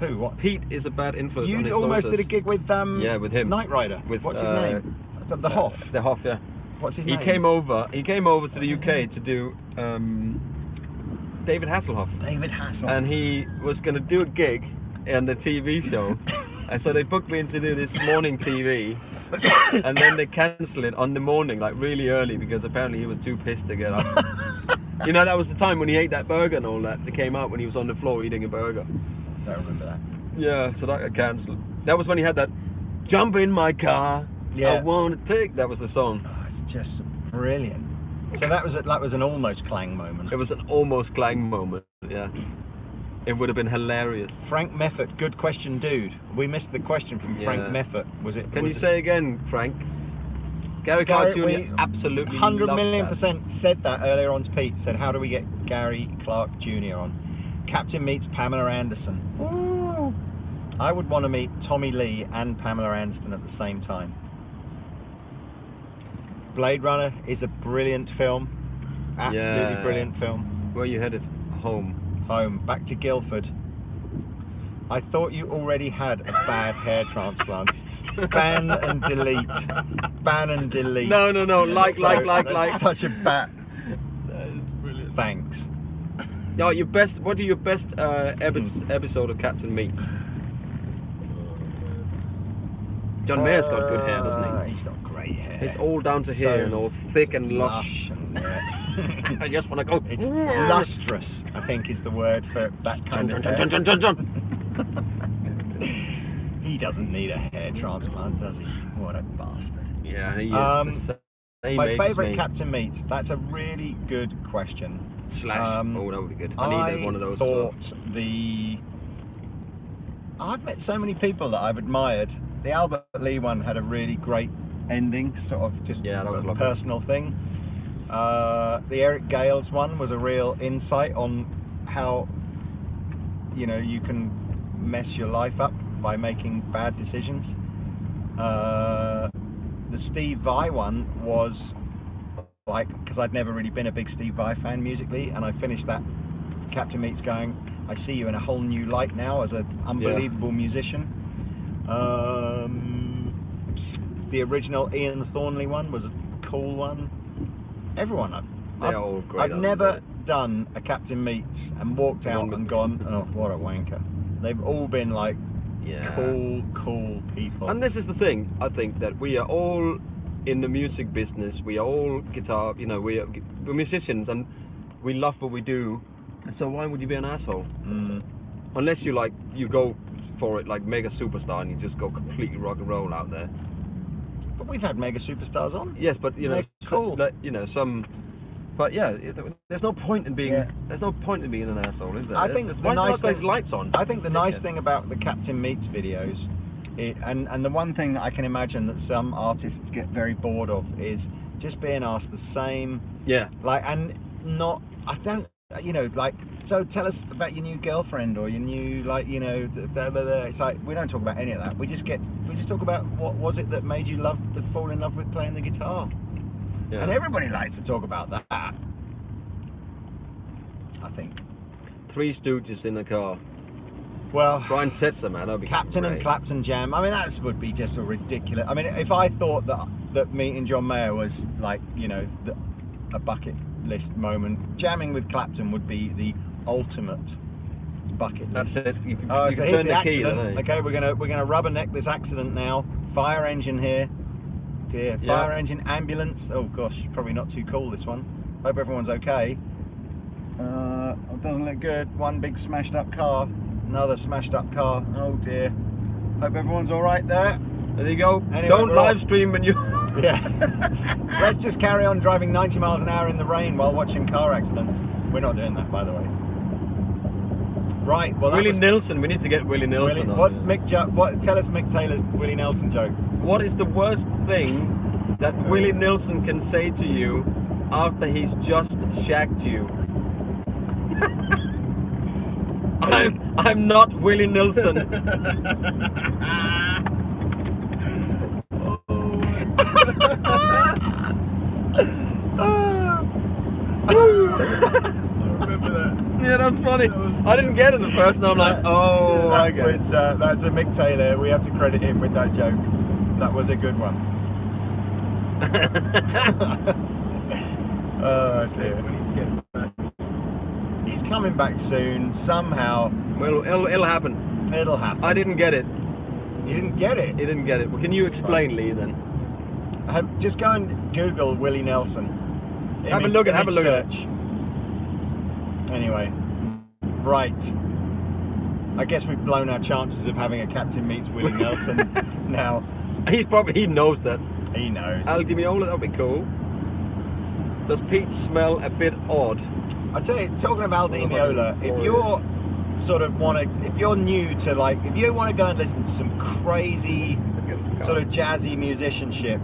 Who? What? Pete is a bad influence on his You almost daughters. did a gig with yeah, with him. Night Rider. With what's his name? The Hoff. The Hoff, yeah. What's his name? He came over to the UK to do David Hasselhoff. David Hasselhoff. And he was going to do a gig in the TV show. And so they booked me in to do this morning TV. And then they cancelled it on the morning, like really early, because apparently he was too pissed to get up. You know, that was the time when he ate that burger and all that. It came out when he was on the floor eating a burger. I remember that. Yeah, so that got cancelled. That was when he had that, jump in my car, I want to take, that was the song. Oh, it's just brilliant. So that was an almost clang moment. It was an almost clang moment, yeah. It would have been hilarious. Frank Meffert, good question, dude. We missed the question from Frank Meffert. Can you say again, Frank? Gary Clark Jr. absolutely 100 million% said that earlier on to Pete. Said, how do we get Gary Clark Jr. on? Captain meets Pamela Anderson. Ooh. I would want to meet Tommy Lee and Pamela Anderson at the same time. Blade Runner is a brilliant film. Absolutely brilliant film. Where you headed? Home. Home. Back to Guildford. I thought you already had a bad hair transplant. Ban and delete. Ban and delete. No. Like. Such a bat. That is brilliant. Thanks. Yeah, your best. What are your best episode of Captain Meat? John Mayer's got good hair, doesn't he? He's got great hair. It's all down to here and all thick and lush. I just want to go. It's lustrous, I think is the word for that kind of hair. John. He doesn't need a hair transplant, does he? What a bastard. Yeah, he is. My favourite Captain Meat. That's a really good question. Slash. Oh, that would be good. I needed one of those. I've met so many people that I've admired. The Albert Lee one had a really great ending, sort of just that was a personal thing. The Eric Gales one was a real insight on how, you know, you can mess your life up by making bad decisions. The Steve Vai one was like, because I'd never really been a big Steve Vai fan musically, and I finished that Captain Meats going, I see you in a whole new light now as an unbelievable musician. The original Ian Thornley one was a cool one. Everyone, they're all great. I've never done a Captain Meats and walked out and gone, oh, what a wanker. They've all been like cool people. And this is the thing, I think, that we are all in the music business. We are all guitar, you know, we're musicians and we love what we do. So why would you be an asshole? Unless you go for it like mega superstar and you just go completely rock and roll out there. But we've had mega superstars on. Yes, but you know, cool. You know, some. But yeah, there's no point in being. There's no point in being an asshole, is there? I think why not those lights on? I think the nice thing about the Captain Meats videos, and the one thing that I can imagine that some artists get very bored of is just being asked the same. Yeah. Like, and not. I don't. You know, like, so tell us about your new girlfriend or your new, like, you know, it's like, we don't talk about any of that. We just talk about what was it that made you fall in love with playing the guitar. Yeah. And everybody likes to talk about that, I think. Three Stooges in the car. Well, Brian Setzer, man, that'd be Captain great. and Clapton jam. I mean, that would be just a ridiculous. I mean, if I thought that meeting John Mayer was like, you know, a bucket list moment, jamming with Clapton would be the ultimate bucket list. That's it. You can turn the key, don't you? Okay, we're gonna rubberneck this accident now. Fire engine here. Dear. Fire engine, ambulance. Oh gosh, probably not too cool this one. Hope everyone's okay. It doesn't look good. One big smashed up car. Another smashed up car. Oh dear. Hope everyone's all right there. There you go. Anyway, don't live stream when you. Yeah. Let's just carry on driving 90 miles an hour in the rain while watching car accidents. We're not doing that, by the way. Right. Well, Willie Nelson. We need to get Willie Nelson. Tell us Mick Taylor's Willie Nelson joke. What is the worst thing that Willie Nelson can say to you after he's just shagged you? I'm not Willie Nelson. I remember that. Yeah, that's funny. I didn't get it at first, and I'm like, oh, I get it. That's a Mick Taylor. We have to credit him with that joke. That was a good one. Oh dear. He's coming back soon, somehow. Well, it'll happen. It'll happen. I didn't get it. You didn't get it? You didn't get it. Well, can you explain, Lee, then? Just go and Google Willie Nelson. Have a look at it. Anyway, right. I guess we've blown our chances of having a Captain Meets Willie Nelson now. He knows that. He knows. Al Di Meola, that'll be cool. Does Pete smell a bit odd? I tell you, talking of Al Di Meola, if you're if you're new to, like, if you want to go and listen to some crazy sort of jazzy musicianship,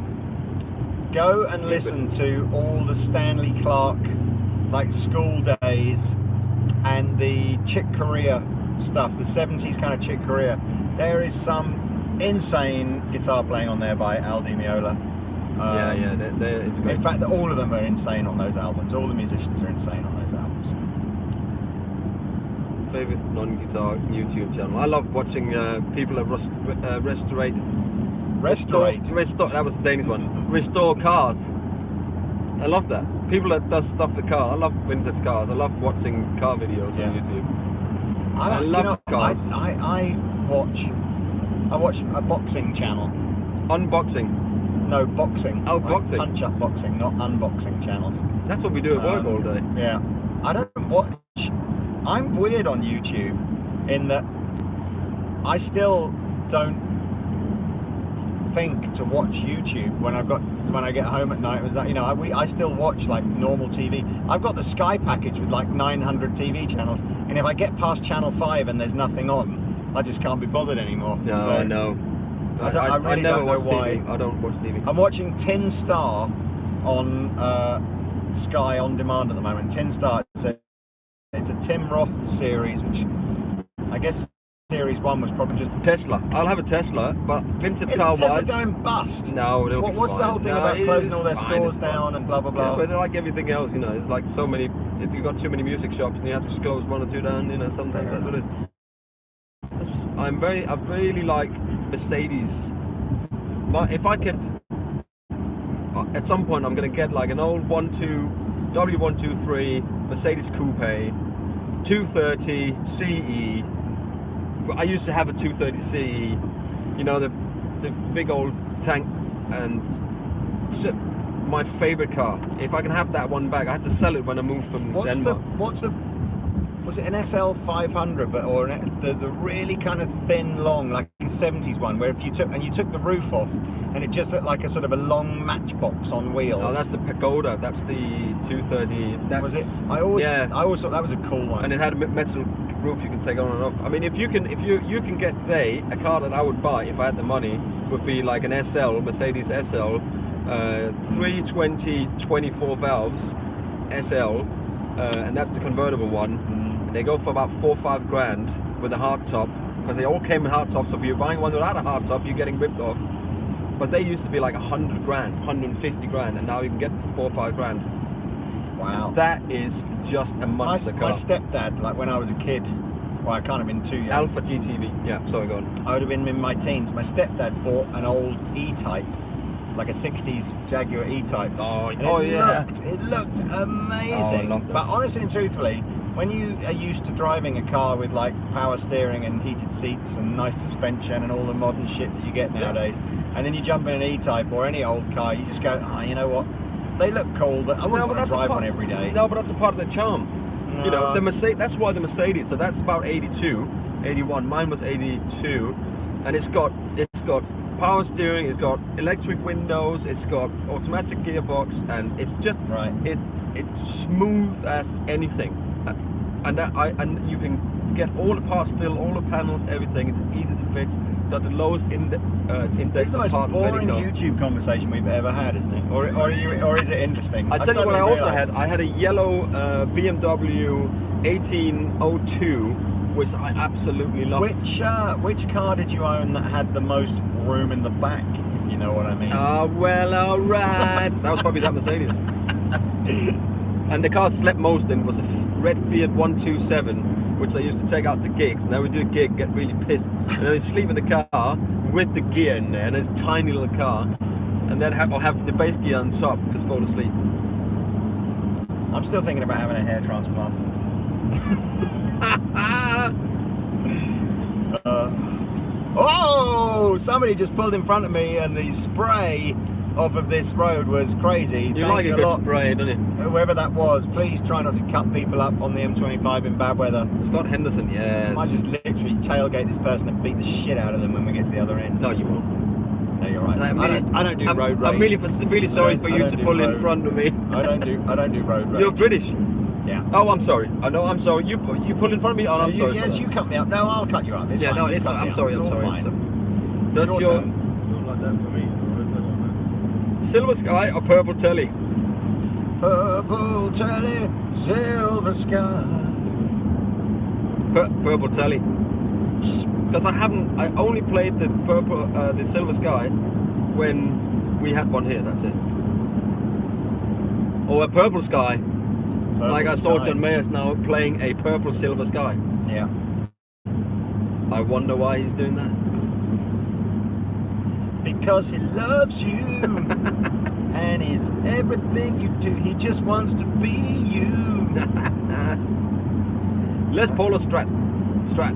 go and listen to all the Stanley Clarke, like, School Days and the Chick Corea stuff, the 70s kind of chick career, there is some insane guitar playing on there by Al Di Meola. It's great. In fact, all of them are insane on those albums. All the musicians are insane on those albums. Favorite non-guitar YouTube channel. I love watching people that restore. That was the Danish one. Restore cars. I love that. People that does stuff the car. I love vintage cars. I love watching car videos on YouTube. I love cars. I watch a boxing channel. Unboxing. No, boxing. Oh, boxing. Punch-up boxing, not unboxing channels. That's what we do at work all day. Yeah. I don't watch... I'm weird on YouTube in that I still don't think to watch YouTube when I get home at night. I still watch like normal TV. I've got the Sky package with like 900 TV channels, and if I get past channel 5 and there's nothing on, I just can't be bothered anymore. No, I know. I really never don't know watch why. TV. I don't watch TV. I'm watching Tin Star on Sky On Demand at the moment. Tin Star, it's a Tim Roth series, which I guess series 1 was probably just Tesla. I'll have a Tesla, but vintage car wise, going bust. No, what's the whole thing about closing all their stores down and blah blah blah? Yeah, but like everything else, it's like so many. If you've got too many music shops and you have to close 1 or 2 down, sometimes that's what it is. I really like Mercedes. But if I could, at some point, I'm going to get like an old W123 Mercedes Coupe, 230 CE. I used to have a 230 CE, the big old tank, and my favorite car. If I can have that one back, I had to sell it when I moved from Denmark. Was it an SL 500, or the really kind of thin, long, like 70s one, where if you took the roof off, and it just looked like a sort of a long matchbox on wheels. Oh, that's the Pagoda. That's the 230. Was it? I always thought that was a cool one. And it had a metal roof you can take on and off. I mean, if you can get today, a car that I would buy if I had the money would be like an SL, Mercedes SL, 320 24 valves SL, and that's the convertible one. They go for about 4 or 5 grand with a hard top, because they all came with hard tops. So if you're buying one without a hard top, you're getting ripped off. But they used to be like 100 grand, 150 grand, and now you can get 4 or 5 grand. Wow. That is just a monster car. My stepdad, like when I was a kid, well, I can't have been too young. Alpha GTV. Yeah, sorry, go on. I would have been in my teens. My stepdad bought an old E-Type, like a 60s Jaguar E-Type. It looked amazing. Oh, I love that. But honestly and truthfully, when you are used to driving a car with like power steering and heated seats and nice suspension and all the modern shit that you get nowadays, and then you jump in an E-Type or any old car, you just go, you know what? They look cool, but I wouldn't want to drive one every day. No, but that's a part of the charm. No. The Mercedes. That's why the Mercedes. So that's about 82, 81. Mine was 82, and it's got power steering. It's got electric windows. It's got automatic gearbox, and it's just it's smooth as anything. And you can get all the parts still, all the panels, everything. It's easy to fix. Got the lowest index It's the most boring YouTube conversation we've ever had, isn't it? Or is it interesting? I tell you what I also had. I had a yellow BMW 1802, which I absolutely loved. Which car did you own that had the most room in the back? If you know what I mean. Well, alright. That was probably that Mercedes. And the car I slept most in was a red Fiat 127, which I used to take out to gigs. And I would do a gig, get really pissed, and then I'd sleep in the car with the gear in there, and it's a tiny little car, and then I'll have the bass gear on top, just fall asleep. I'm still thinking about having a hair transplant. Oh! Somebody just pulled in front of me, and the spray off of this road was crazy. You like a good spray, don't you? Whoever that was, please try not to cut people up on the M25 in bad weather. Scott Henderson, yeah. I might just literally tailgate this person and beat the shit out of them when we get to the other end. No, you won't. No, you're right. I don't do road rage. I'm really sorry for you to pull in front of me. I don't do road rage. You're British. Yeah. Oh, I'm sorry. I know, I'm sorry. You pull in front of me. Oh, I'm sorry. Yes, you cut me up. No, I'll cut you up. Yeah, no, it's I'm sorry. I'm sorry. That's your. Not like that for me. Silver sky or purple telly? Purple telly, silver sky. Purple telly. Because I only played the purple, the Silver Sky when we had one here. That's it. Or a Purple Sky. Like I saw John Mayer's now playing a Purple Silver Sky. Yeah. I wonder why he's doing that. Because he loves you and is everything you do. He just wants to be you. Les Paul or Strat? Strat.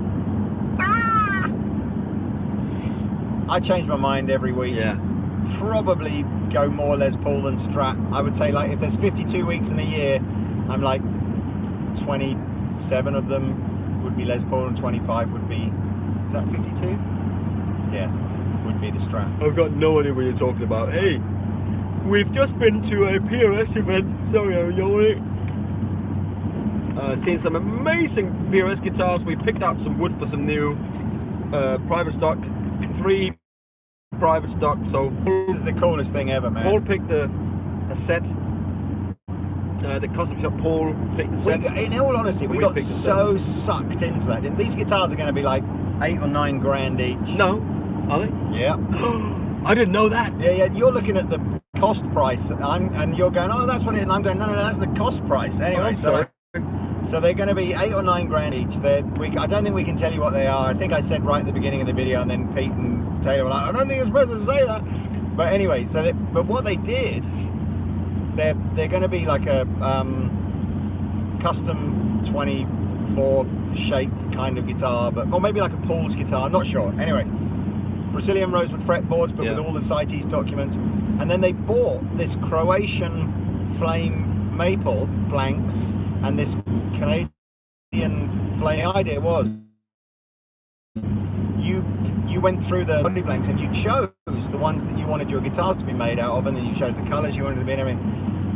Ah! I change my mind every week. Yeah. Probably go more Les Paul than Strat. I would say, like, if there's 52 weeks in a year, I'm like 27 of them would be Les Paul and 25 would be, is that 52? Yeah, would be the Strat. I've got no idea what you're talking about. Hey, we've just been to a PRS event. Sorry, I'm yawning. Seen some amazing PRS guitars. We picked up some wood for some new private stock. 3 private stock. So this is the coolest thing ever, man. Paul picked a set. The custom shop Paul picked the set. In all honesty, we got so sucked into that. These guitars are going to be like 8 or 9 grand each. No, are they? Yeah. I didn't know that. Yeah. You're looking at the cost price, and you're going, oh, that's what it is. And I'm going, no, that's the cost price. Anyway, so they're going to be 8 or 9 grand each. I don't think we can tell you what they are. I think I said right at the beginning of the video, and then Pete and Taylor were like, I don't think it's supposed to say that. But anyway, but what they did, they're going to be like a custom 24 shape kind of guitar, or maybe like a Paul's guitar. I'm not sure. Anyway, Brazilian rosewood fretboards, but with all the CITES documents. And then they bought this Croatian flame maple blanks and this Canadian flame. The idea was you went through the blanks and you chose the ones that you wanted your guitars to be made out of, and then you chose the colours you wanted to be in, everything.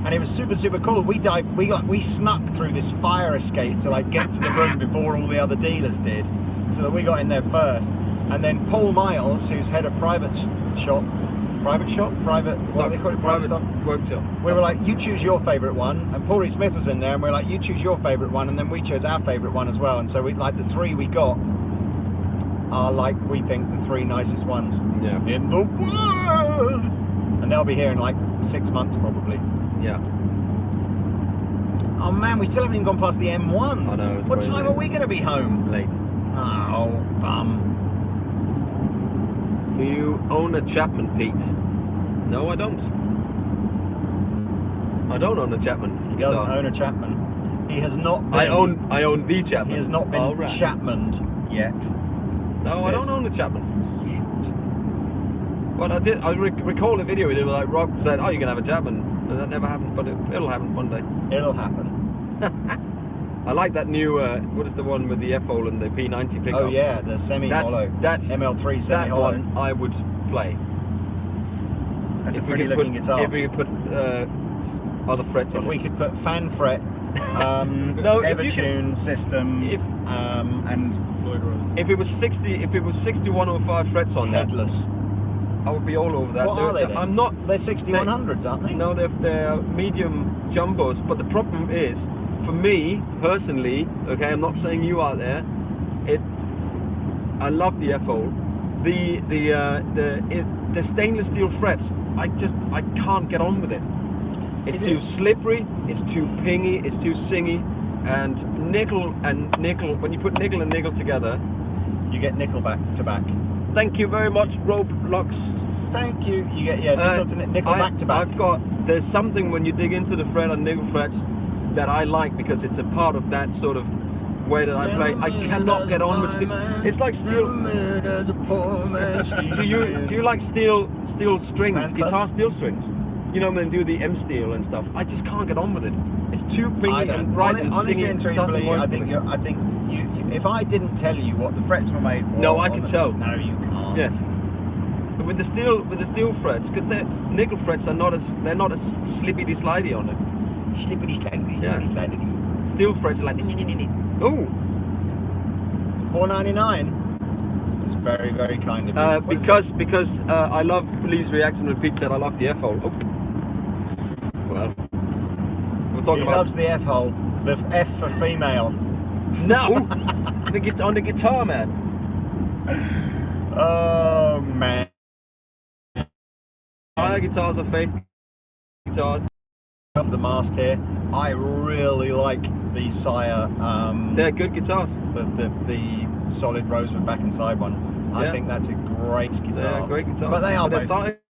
And it was super cool. We snuck through this fire escape to like get to the room before all the other dealers did, so that we got in there first. And then Paul Miles, who's head of private workshop. We were like, you choose your favourite one, and Paulie Smith was in there, and we were like, you choose your favourite one, and then we chose our favourite one as well. And so we like the 3 we got are like we think the 3 nicest ones in the world, and they'll be here in like 6 months probably. Yeah. Oh man, we still haven't even gone past the M1. I know. What time are we going to be home? Late. Oh, bum. Do you own a Chapman, Pete? No, I don't. I don't own a Chapman. He doesn't own a Chapman. He has not been... I own the Chapman. He has not been Chapmaned yet. No, I don't own a Chapman. But I recall a video we did where like Rob said, oh, you can have a Chapman. And that never happened, but it'll happen one day. It'll happen. I like that new, what is the one with the F-hole and the P90 pickup? Oh yeah, the semi-hollow. That ML3 semi-hollow. That one I would play. That's a pretty looking guitar. If we could put other frets on it. If we could put fan fret, Evertune system, and if it was 6105 frets on that, headless. I would be all over that. What are they then? I'm not. They're 6100s, aren't they? No, they're medium jumbos. But the problem is, for me personally, okay, I'm not saying you out there. I love the F-hole. The stainless steel frets. I can't get on with it. It's too slippery. It's too pingy. It's too singy. And nickel. When you put nickel and nickel together, you get nickel back to back. Thank you very much, Roblox. Thank you. You get nickel back to back. There's something when you dig into the fret on nickel frets that I like, because it's a part of that sort of way that I play. I cannot get on with it. It's like steel. Do you like steel strings, guitar steel strings? You know, when they do the M steel and stuff. I just can't get on with it. It's too pingy and bright and stingy. I think you. If I didn't tell you what the frets were made for, no, I could tell. No, you can't. Yes. But with the steel frets, because the nickel frets are not as slippity slidey on it. Slippity slidey. Yeah. Steel frets are like ooh. $4.99. It's very, very kind of you. Because I love Lee's reaction when Pete said I love the F-hole. Oh. Well, we're talking about. He loves the F-hole. The F for female. No, on the guitar, man. Oh man. Fire guitars are fake guitars. Up the mast here. I really like the Sire. They're good guitars. The solid rosewood back and side one. I think that's a great guitar. They're great guitars. But they are both.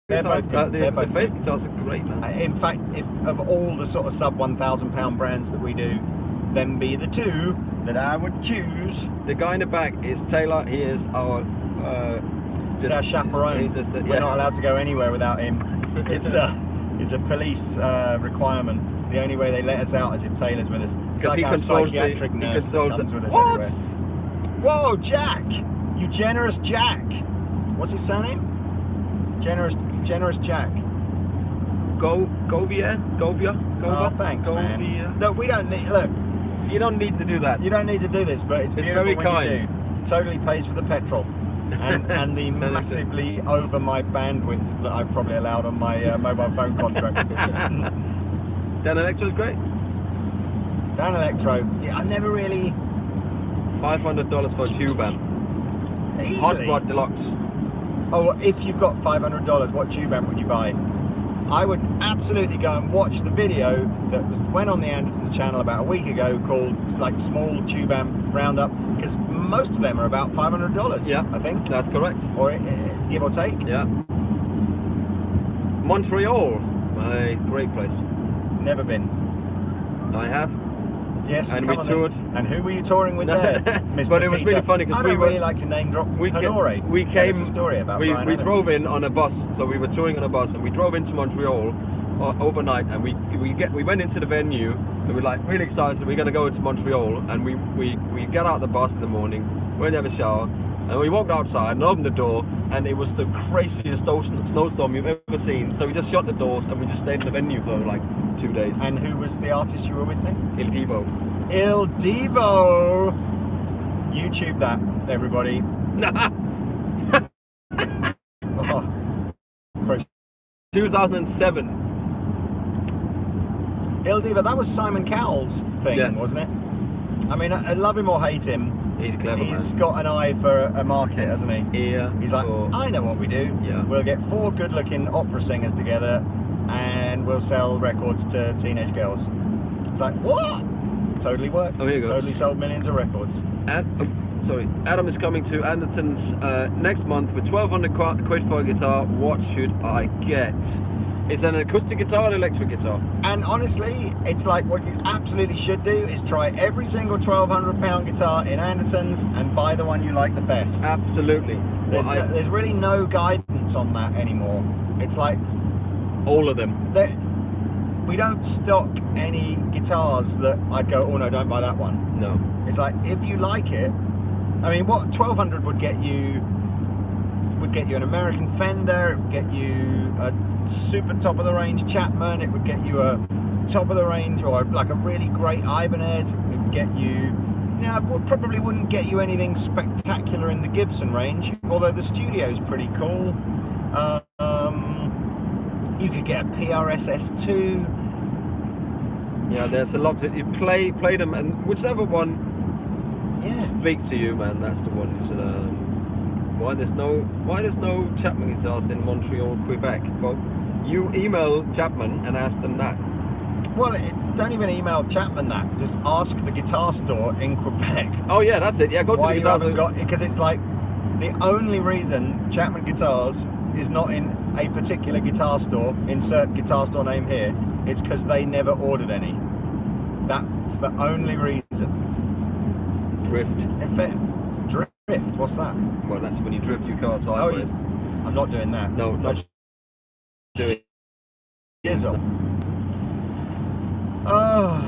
They're both good. The fake guitars are great, man. In fact, if of all the sort of sub £1,000 brands that we do, them be the two that I would choose. The guy in the back is Taylor. He is our chaperone. We're not allowed to go anywhere without him. It's a police requirement. The only way they let us out is if Taylor's with us. Because like he controls the... What? Whoa, Jack! You generous Jack! What's his surname? Generous Jack. Govia? Oh, thanks, man. Look, we don't need... Look, you don't need to do that. You don't need to do this, but it's beautiful very when kind. you do. Totally pays for the petrol. and the massively over my bandwidth that I've probably allowed on my mobile phone contract. Dan Electro's great. Dan Electro, yeah, I never really... $500 for a tube amp. Hot Rod Deluxe. Oh, if you've got $500, what tube amp would you buy? I would absolutely go and watch the video that went on the Andertons channel about a week ago called like Small Tube Amp Roundup, because most of them are about $500. Yeah, I think that's correct. Or give or take. Yeah. Montreal, a great place. Never been. I have. Yes, and we toured. And who were you touring with there? But it was really funny because we really like to name drop Honore. We came. Story about we drove in on a bus, so we were touring on a bus, and we drove into Montreal overnight, and we went into the venue, and we were like really excited. So we're going to go into Montreal, and we get out the bus in the morning, went to have a shower, and we walked outside and opened the door, and it was the craziest snowstorm you've ever seen. So we just shut the doors and we just stayed in the venue for like 2 days. And who was the artist you were with then? Il Divo. Il Divo! YouTube that, everybody. Oh. 2007. Il Divo, that was Simon Cowell's thing, wasn't it? I mean, I love him or hate him. He's clever, man. He's got an eye for a market, hasn't he? Yeah. He's like, I know what we do. Yeah. We'll get 4 good-looking opera singers together, and we'll sell records to teenage girls. It's like, what? Totally worked. Oh, here you go. Totally sold millions of records. Adam is coming to Andertons next month with 1,200 quid for a guitar. What should I get? It's an acoustic guitar or an electric guitar? And honestly, it's like what you absolutely should do is try every single £1,200 guitar in Andertons and buy the one you like the best. Absolutely. There's really no guidance on that anymore. It's like... all of them. We don't stock any guitars that I'd go, oh no, don't buy that one. No. It's like, if you like it, I mean, what 1,200 would get you an American Fender, it would get you a super top of the range Chapman, it would get you a top of the range or like a really great Ibanez, it would get you, probably wouldn't get you anything spectacular in the Gibson range, although the studio's pretty cool. You could get a PRSS2. Yeah, there's a lot. You play them, and whichever one speaks to you, man. That's the one. Why there's no Chapman guitars in Montreal, Quebec? Well, you email Chapman and ask them that. Well, don't even email Chapman that. Just ask the guitar store in Quebec. Oh yeah, that's it. Yeah, go to the guitar store. Because it's like the only reason Chapman Guitars is not in a particular guitar store, insert guitar store name here, it's because they never ordered any. That's the only reason. Drift. Drift? What's that? Well, that's when you drift your car sideways. I'm not doing that. No, not doing it. Years old. Oh.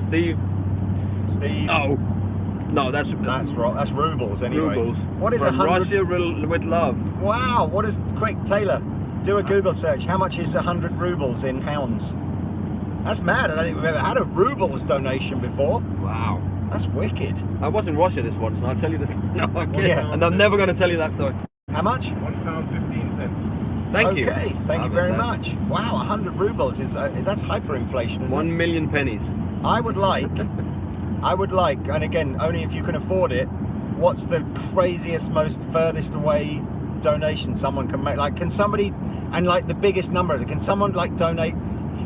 Steve. Oh. No, that's wrong. That's rubles anyway. Rubles. What is from 100? Russia with love? Wow. What is? Quick, Taylor, do a Google search. How much is 100 rubles in pounds? That's mad. I don't think we've ever had a rubles donation before. Wow. That's wicked. I was in Russia this once, and I'll tell you this. No, I'm kidding. Yeah. And I'm never going to tell you that story. How much? £1.15. Thank you. Okay. Thank you very much. Wow. 100 rubles that's hyperinflation. 1 million pennies. I would like, and again, only if you can afford it, what's the craziest, most furthest away donation someone can make? Like, can somebody, and like the biggest number, can someone like donate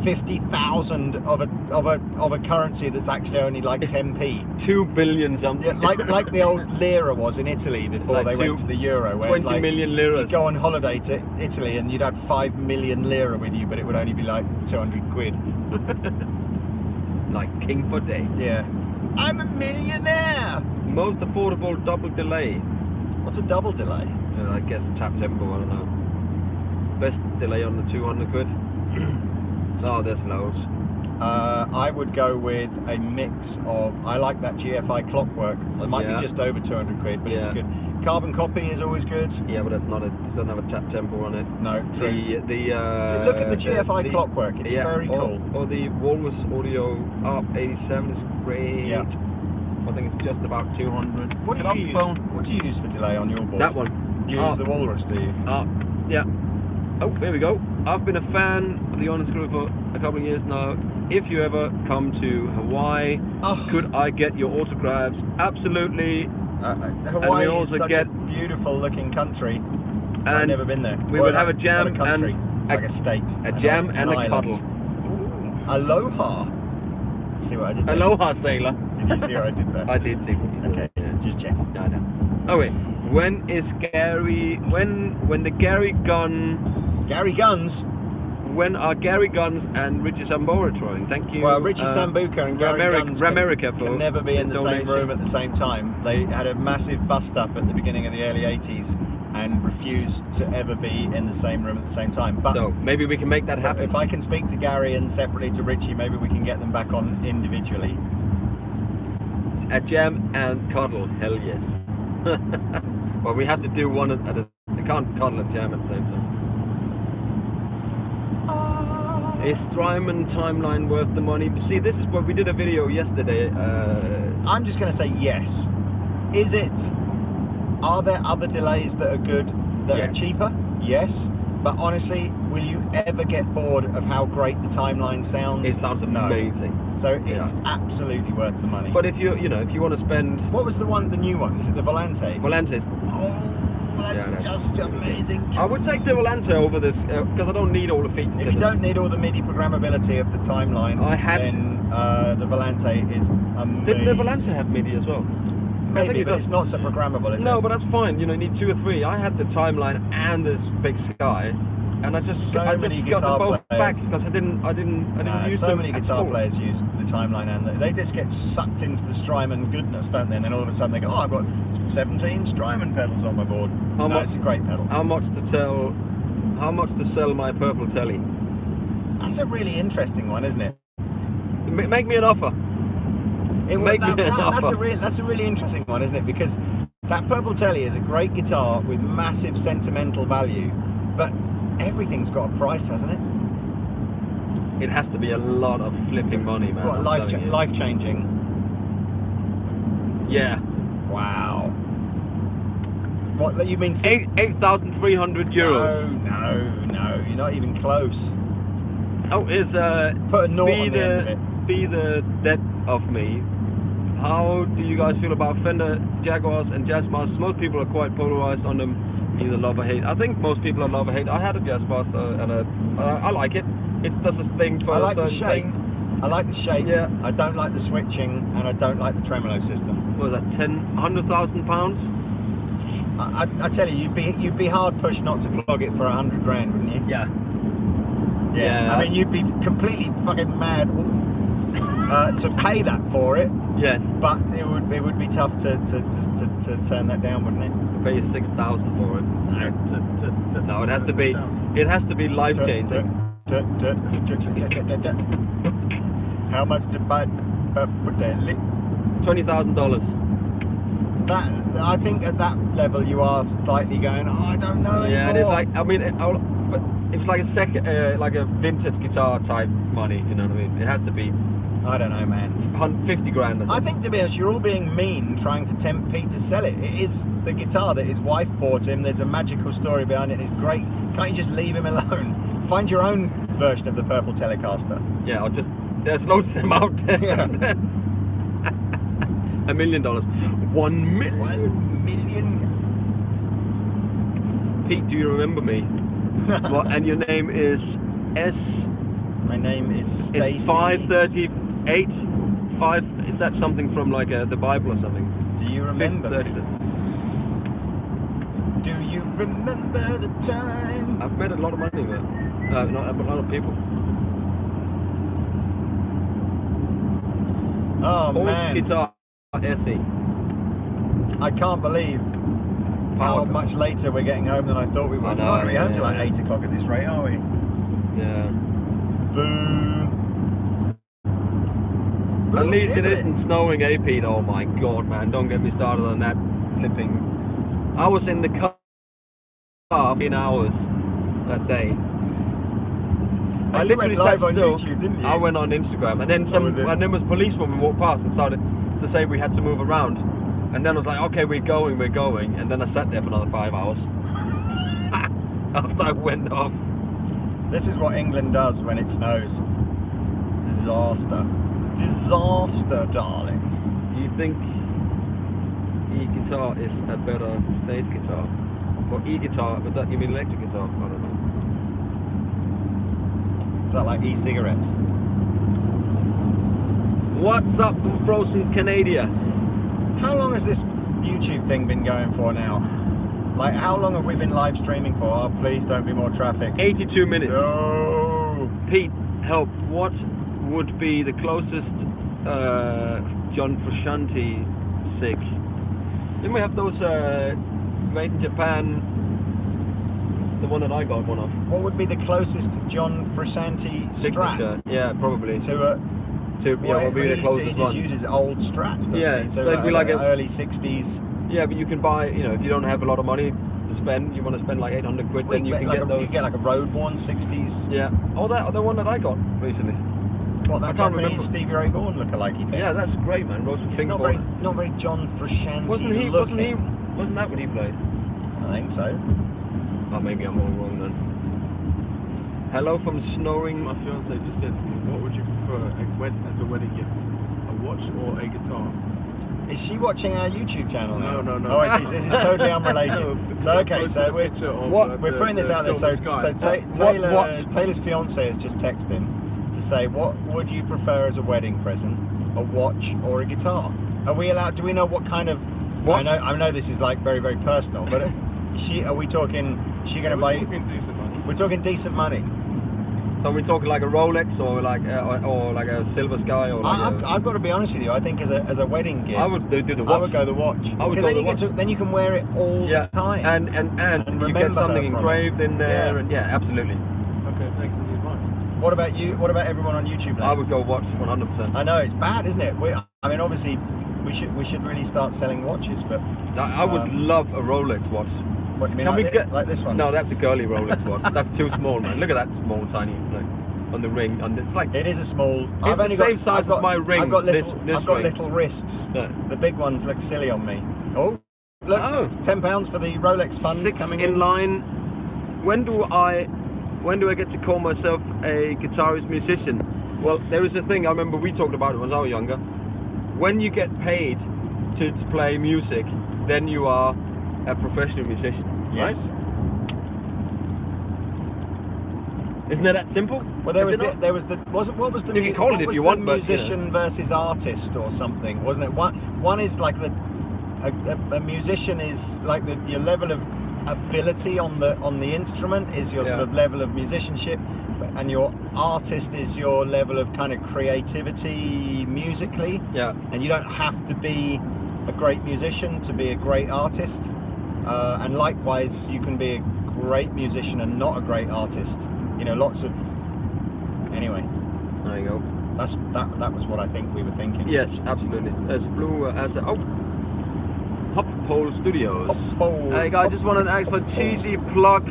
50,000 of a currency that's actually only like 10p? 2 billion something. Yeah, like the old lira was in Italy before like they went to the euro. Where 20 like, million liras. You'd go on holiday to Italy and you'd have 5 million lira with you, but it would only be like 200 quid. Like king for day. Yeah. I'm a millionaire! Most affordable double delay. What's a double delay? I guess tap tempo, I don't know. Best delay on the 200 quid. Oh, there's loads. I would go with a mix of, I like that GFI Clockwork. It might be just over 200 quid, but it's good. Carbon copy is always good. Yeah, but it's not. It doesn't have a tap tempo on it. No, true. Look at the GFI Clockwork. It's very cool. Or the Walrus Audio ARP 87 is great. Yeah. I think it's just about 200. What do you use for delay on your board? That one. You use the Walrus, do you? Yeah. Oh, there we go. I've been a fan of the Honest Crew for a couple of years now. If you ever come to Hawaii, could I get your autographs? Absolutely. Hawaii is such a beautiful looking country. I've never been there. We would have a jam and like a state. A jam and a cuddle. Aloha. See what I did there? Aloha, sailor. Did you see what I did there? I did see. Okay, just check. No. Oh wait. When is Gary? When the Gary Guns? When are Gary Guns and Richie Sambora touring? Thank you. Well, Richie Sambuca and Gary Guns can never be in the same room at the same time. They had a massive bust up at the beginning of the early 80s and refused to ever be in the same room at the same time. But so maybe we can make that happen. If I can speak to Gary and separately to Richie, maybe we can get them back on individually. A jam and cuddle, hell yes. Well, we have to do one at a. We can't cuddle and jam at the same time. Is Strymon timeline worth the money? See, this is what we did a video yesterday. I'm just going to say yes. Is it? Are there other delays that are good that are cheaper? Yes. But honestly, will you ever get bored of how great the timeline sounds? It sounds amazing. So it's absolutely worth the money. But if you want to spend. What was the new one? Is it the Volante? Volante. That's just amazing. I would take the Volante over this because I don't need all the features. If you don't need all the MIDI programmability of the timeline, then the Volante is amazing. Didn't the Volante have MIDI as well? Maybe, but it's not so programmable. No, but that's fine. You need 2 or 3. I had the timeline and this big Sky, and I just got them both back because I didn't use them. So many guitar players use the timeline and they just get sucked into the Strymon goodness, don't they? And then all of a sudden they go, I've got 17 Strymon pedals on my board. It's a great pedal. How much to sell my purple telly? That's a really interesting one, isn't it? Make me an offer. That's a really interesting one, isn't it? Because that purple telly is a great guitar with massive sentimental value, but everything's got a price, hasn't it? It has to be a lot of flipping money, man. What, life-changing? Yeah. Wow. What, you mean... 8,300 euros. No, you're not even close. Oh, put a naught on the end of it. Be the death of me. How do you guys feel about Fender, Jaguars and Jazzmasters? Most people are quite polarized on them, either love or hate. I think most people are love or hate. I had a Jazzmaster and I like it. It does a thing for I like the shape. I like the shape. Yeah. I don't like the switching and I don't like the tremolo system. What was that? £100,000? I tell you, you'd be hard pushed not to flog it for 100 grand, wouldn't you? Yeah. Yeah. I mean, you'd be completely fucking mad to pay that for it. Yeah. But it would be tough to turn that down, wouldn't it? To pay 6,000 for it. No, it has to be life changing. How much to buy for daily? $20,000. That, I think at that level you are slightly going, I don't know anymore. Yeah, it's like, I mean, it's like like a vintage guitar type money, you know what I mean? It has to be. I don't know, man. 50 grand. I think, to be honest, you're all being mean trying to tempt Pete to sell it. It is the guitar that his wife bought him. There's a magical story behind it. It's great. Can't you just leave him alone? Find your own version of the purple Telecaster. Yeah, there's loads of them out there. Yeah. $1 million. 1 million. 1 million. Pete, do you remember me? Well, and your name is S. My name is It's 538. 5. Is that something from like the Bible or something? Do you remember? 5:30. Do you remember the time? I've met a lot of money there. Not a lot of people. Oh man! Guitar, SE. I can't believe how much later we're getting home than I thought we would. We're only home till like 8 o'clock at this rate, are we? Yeah. Boom. At least it isn't snowing, eh, Pete? Oh my God, man! Don't get me started on that flipping. I was in the car in hours that day. I literally went live sat on still. YouTube, didn't you? I went on Instagram, and then was policewoman walked past and started to say we had to move around. And then I was like, okay, we're going. And then I sat there for another 5 hours after I went off. This is what England does when it snows. Disaster. Disaster, darling. Do you think e-guitar is a better stage guitar? Or e-guitar, but that you mean electric guitar? I don't know. Is that like e-cigarettes? What's up from frozen Canada? How long has this YouTube thing been going for now? Like, how long have we been live streaming for? Oh, please don't be more traffic. 82 minutes. No. Pete, help. What would be the closest John Frusciante SIG? Didn't we have those made in Japan? The one that I got one of. What would be the closest John Frusciante Strat? Yeah, probably. What would be the closest one? He just uses old Strat. Yeah, so it'd be like a early 60s. Yeah, but you can buy, if you don't have a lot of money to spend, you want to spend like 800 quid, then you can get those. You get like a road-worn 60s. Yeah. Oh, the one that I got recently. What, that I can't remember. Stevie Ray Vaughan lookalike thing? Yeah, that's great, man. Rose with not very John Frusciante. Wasn't that what he played? I think so. Oh, maybe I'm all wrong then. Hello from snowing. My fiance just said to me, what would you prefer as a wedding gift? A watch or a guitar? Is she watching our YouTube channel now? No. Oh, this is totally unrelated. We're putting this out there. Taylor's fiance has just texted him to say, what would you prefer as a wedding present? A watch or a guitar? Are we allowed? Do we know what kind of? What? I know this is like very, very personal, but are we talking? Is she going to buy? We're talking decent money. We're talking decent money. So we're talking like a Rolex or like a Silver Sky or like I've got to be honest with you. I think as a wedding gift, I would do the watch. I would go the watch. I would go the watch. Then you can wear it all the time. And you get something engraved in there. Yeah. And yeah, absolutely. Okay, thanks for the advice. What about you? What about everyone on YouTube now? I would go watch 100%. I know it's bad, isn't it? I mean, obviously, we should really start selling watches, but I would love a Rolex watch. What do you mean? Can we get like this one? No, that's a girly Rolex watch. That's too small, man. Look at that small, tiny thing on the ring. It's like it is a small. It's the same size as my ring. I've got I've got little wrists. Yeah. The big ones look silly on me. Oh, look, £10 for the Rolex fund coming in line. When do I get to call myself a guitarist musician? Well, there is a thing. I remember we talked about it when I was younger. When you get paid to play music, then you are a professional musician, right? Isn't it that simple? Well, what was the you can call it if you want, musician versus artist or something, wasn't it? One is like a musician is like your level of ability on the instrument is your sort of level of musicianship, and your artist is your level of kind of creativity musically. Yeah. And you don't have to be a great musician to be a great artist, and likewise you can be a great musician and not a great artist. Lots of. Anyway. There you go. That was what I think we were thinking. Yes, absolutely. As blue as Hop Pole Studios. Hey guys, just want an extra cheesy plug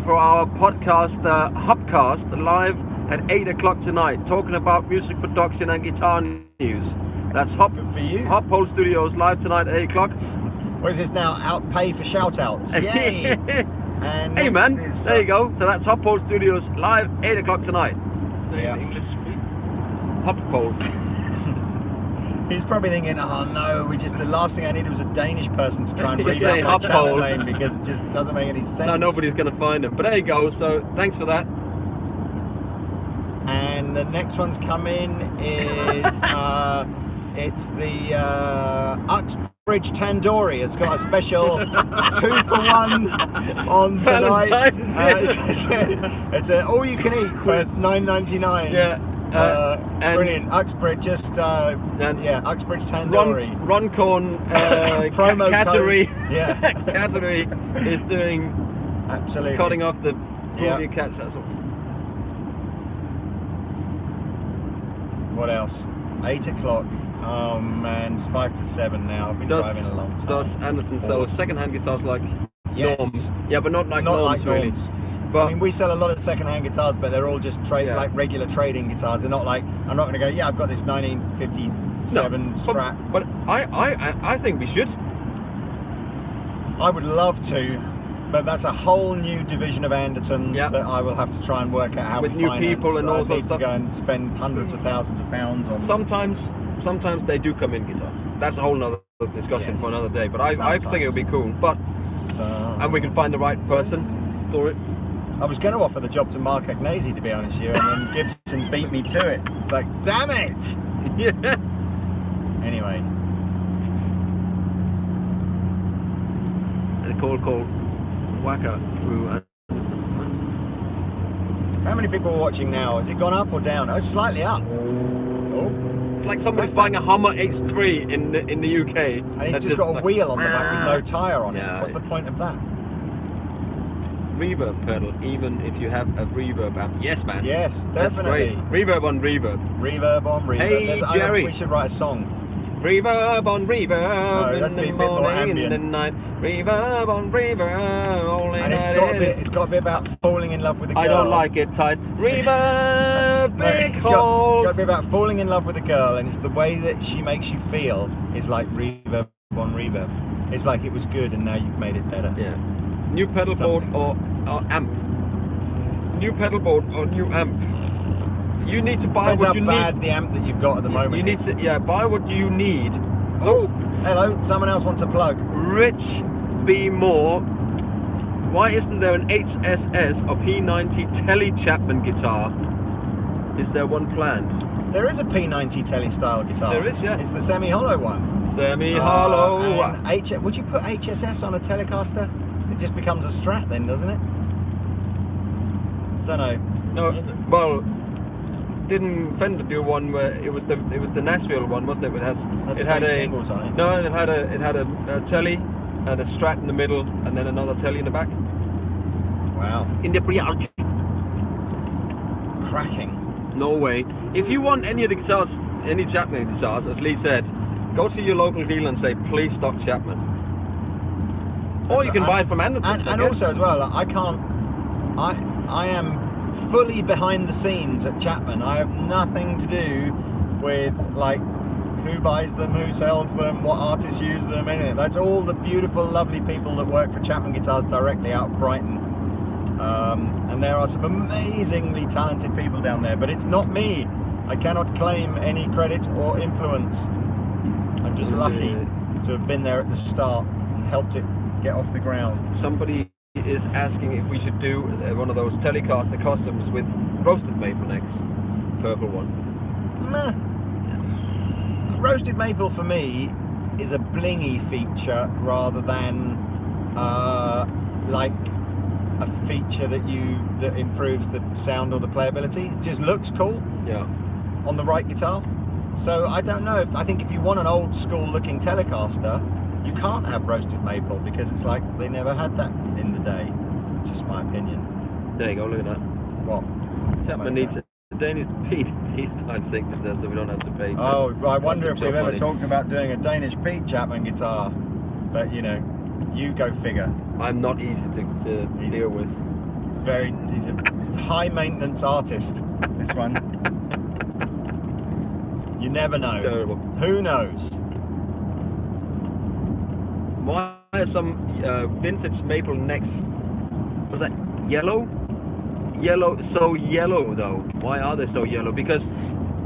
for our podcast, Hopcast, live at 8 o'clock tonight, talking about music production and guitar news. That's Hop Pole Studios live tonight at 8 o'clock. What is this now? Pay for shout outs. Yay! And hey man, there you go. So that's Hop Pole Studios live 8 o'clock tonight. English speak. Hop Pole. He's probably thinking, oh no, the last thing I needed was a Danish person to try and read out my chat Uphold. name because it just doesn't make any sense. No, nobody's going to find him. But there you go. So thanks for that. And the next one's come in is it's the Uxbridge Tandoori. It's got a special 2-for-1 on tonight. It's an all-you-can-eat for $9.99. Yeah. Brilliant. Uxbridge, just Uxbridge Tandoori. Runcorn promo Cattery. Yeah. Cattery is doing absolutely cutting off the Broadview cats. That's all. What else? 8 o'clock. Oh man, it's 5 to 7 now. I've been driving a long time. Does Anderton sell second-hand guitars like norms? Yeah, but not like not norms like really. norms. But I mean, we sell a lot of second-hand guitars, but they're all just like regular trading guitars. They're not like, I'm not going to go, yeah, I've got this 1957 Strat. But I think we should. I would love to, but that's a whole new division of Andertons that I will have to try and work out how with new people and all sorts of stuff. I need to go and spend hundreds of thousands of pounds on. Sometimes they do come in guitars. That's a whole nother discussion for another day. But I think it would be cool. But and we can find the right person for it. I was going to offer the job to Mark Agnesi, to be honest with you, and then Gibson beat me to it. It's like, damn it! Yeah. Anyway. And a call called Whacker through. How many people are watching now? Has it gone up or down? Oh, it's slightly up. Oh. It's like somebody's buying a Hummer H3 in the UK. And it's just got a wheel on the back with no tyre on it. What's the point of that? Reverb pedal, even if you have a reverb amp. Yes, man. Yes, definitely. Reverb on reverb. Reverb on reverb. Hey, Jerry. We should write a song. Reverb on reverb in the morning, in the night. Reverb on reverb, only and it's got to be about falling in love with a girl. I don't like it tight. Reverb, big hole. It's got to be about falling in love with a girl, and it's the way that she makes you feel is like reverb on reverb. It's like it was good, and now you've made it better. Yeah. New pedal board or amp. New pedal board or new amp. You need to buy what you need. Depends how bad the amp that you've got at the moment. You need to buy what you need. Oh, hello. Someone else wants a plug. Rich B. Moore. Why isn't there an HSS or P90 Tele Chapman guitar? Is there one planned? There is a P90 Tele style guitar. There is, yeah. It's the semi-hollow one. Semi-hollow. Would you put HSS on a Telecaster? It just becomes a Strat then, doesn't it? Don't know. No, well, didn't Fender do one where it was the Nashville one, wasn't it? It had a Tele and a Strat in the middle, and then another Tele in the back. Wow. In the Briarge. Cracking. No way. If you want any of the guitars, any Chapman guitars, as Lee said, go to your local dealer and say, please stock Chapman. Or you can buy it from Andertons. And also as well, I am fully behind the scenes at Chapman. I have nothing to do with like who buys them, who sells them, what artists use them, anything. That's all the beautiful, lovely people that work for Chapman Guitars directly out of Brighton. And there are some amazingly talented people down there, but it's not me. I cannot claim any credit or influence. I'm just lucky to have been there at the start and helped it get off the ground. Somebody is asking if we should do one of those Telecaster customs with roasted maple necks. Purple one. Nah. Roasted maple for me is a blingy feature rather than like a feature that improves the sound or the playability. It just looks cool. Yeah. On the right guitar. So I don't know. I think if you want an old school looking Telecaster, you can't have roasted maple because it's like they never had that in the day. It's just my opinion. There you go, look at that. What? Chapman needs a Danish Pete. He's I think so we don't have to pay. Oh, I wonder if we've ever talked about doing a Danish Pete Chapman guitar. But you know, you go figure. I'm not easy to deal with. He's a high maintenance artist, this one. You never know. Terrible. Who knows? Why are some vintage maple necks, was that yellow? So yellow though. Why are they so yellow? Because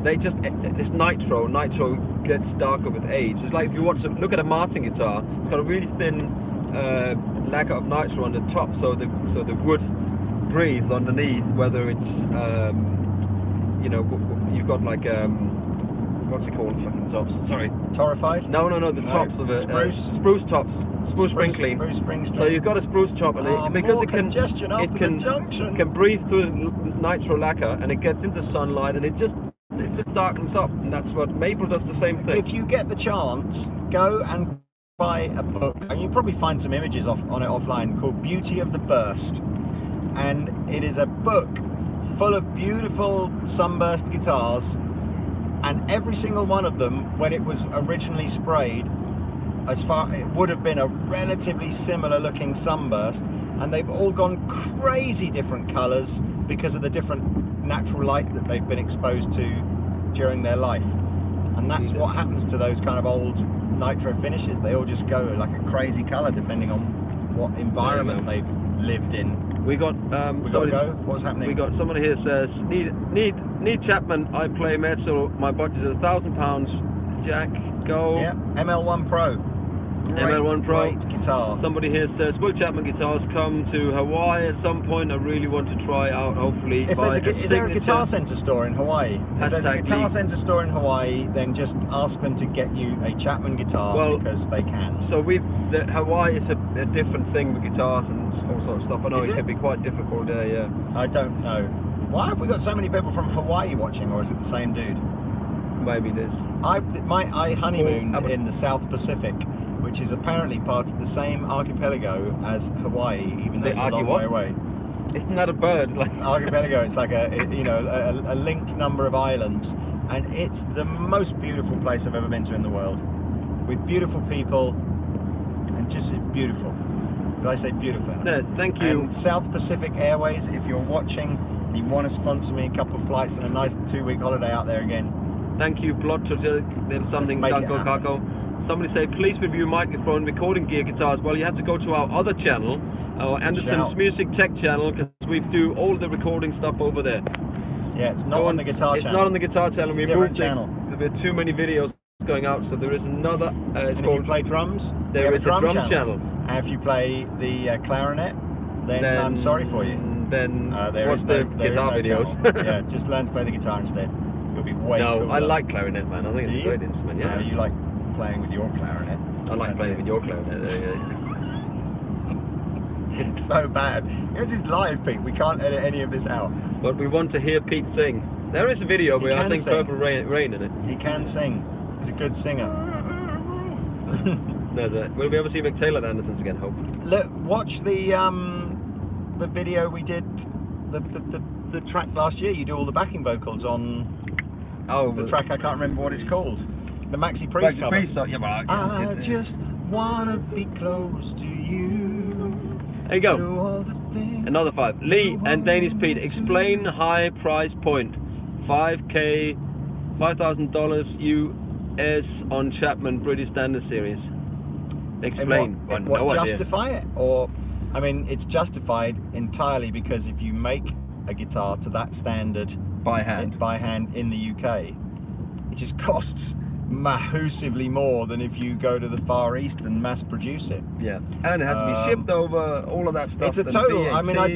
it's nitro. Nitro gets darker with age. It's like if you look at a Martin guitar, it's got a really thin lacquer of nitro on the top, so the wood breathes underneath. Whether it's you know, you've got like what's it called? Fucking tops. Sorry. Torrified? No. The tops of it. Spruce tops. Spruce sprinkling. So you've got a spruce top, and because it can breathe through the nitro lacquer, and it gets into sunlight, and it just darkens up, and that's what maple does the same thing. If you get the chance, go and buy a book, and you'll probably find some images on it offline, called Beauty of the Burst, and it is a book full of beautiful sunburst guitars, and every single one of them, when it was originally sprayed, it would have been a relatively similar looking sunburst, and they've all gone crazy different colours because of the different natural light that they've been exposed to during their life. And that's what happens to those kind of old nitro finishes. They all just go like a crazy colour depending on what environment they've lived in. We got What's happening? We got somebody here says need Chapman. I play metal. My budget is £1,000. Jack, go. Yeah, ML1 Pro. ML1 Pro. Great guitar. Somebody here says, will Chapman guitars come to Hawaii at some point? I really want to try out, hopefully. Is there a Guitar Center store in Hawaii? If there's a Guitar Center store in Hawaii, then just ask them to get you a Chapman guitar, because they can. So Hawaii is a different thing with guitars and all sorts of stuff. I know it can be quite difficult there, yeah. I don't know. Why have we got so many people from Hawaii watching, or is it the same dude? Maybe it is. I honeymooned in the South Pacific, which is apparently part of the same archipelago as Hawaii, even though it's a long way away. Isn't that a bird? Archipelago, it's like a linked number of islands, and it's the most beautiful place I've ever been to in the world, with beautiful people, and just beautiful. Did I say beautiful? No, thank you. And South Pacific Airways, if you're watching, you want to sponsor me a couple of flights and a nice 2-week holiday out there again. Thank you, Plot. There's something, Danko Kako. Somebody say, please review microphone recording gear guitars. Well, you have to go to our other channel, our Andertons Music Tech channel, because we do all the recording stuff over there. Yeah, it's not on the guitar channel. It's not on the guitar channel. We moved channel. There are too many videos going out, so there is another. It's called. If you play drums, there is a drum channel. And if you play the clarinet, then I'm sorry for you. Then what's the guitar videos? Yeah, just learn to play the guitar instead. You'll be way cooler. I like clarinet, man. I think it's a great instrument. Yeah. You like playing with your clarinet? I like playing with your clarinet. It's so bad. This is live, Pete. We can't edit any of this out. But we want to hear Pete sing. There is a video where I think Purple Rain in it. He can sing. He's a good singer. We'll be able to see Mick Taylor at Andertons again, hopefully. Look, watch the video we did, the track last year. You do all the backing vocals on the track. I can't remember what it's called. The Maxi Priest cover. I just wanna be close to you. There you go. Another 5. Lee and Danish Pete, explain high price point. $5,000 US on Chapman British Standard Series. Explain. What justify it? Or, I mean, it's justified entirely because if you make a guitar to that standard by hand in the UK, it just costs massively more than if you go to the Far East and mass produce it. Yeah, and it has to be shipped over, all of that stuff. It's a total. VAT, I mean, I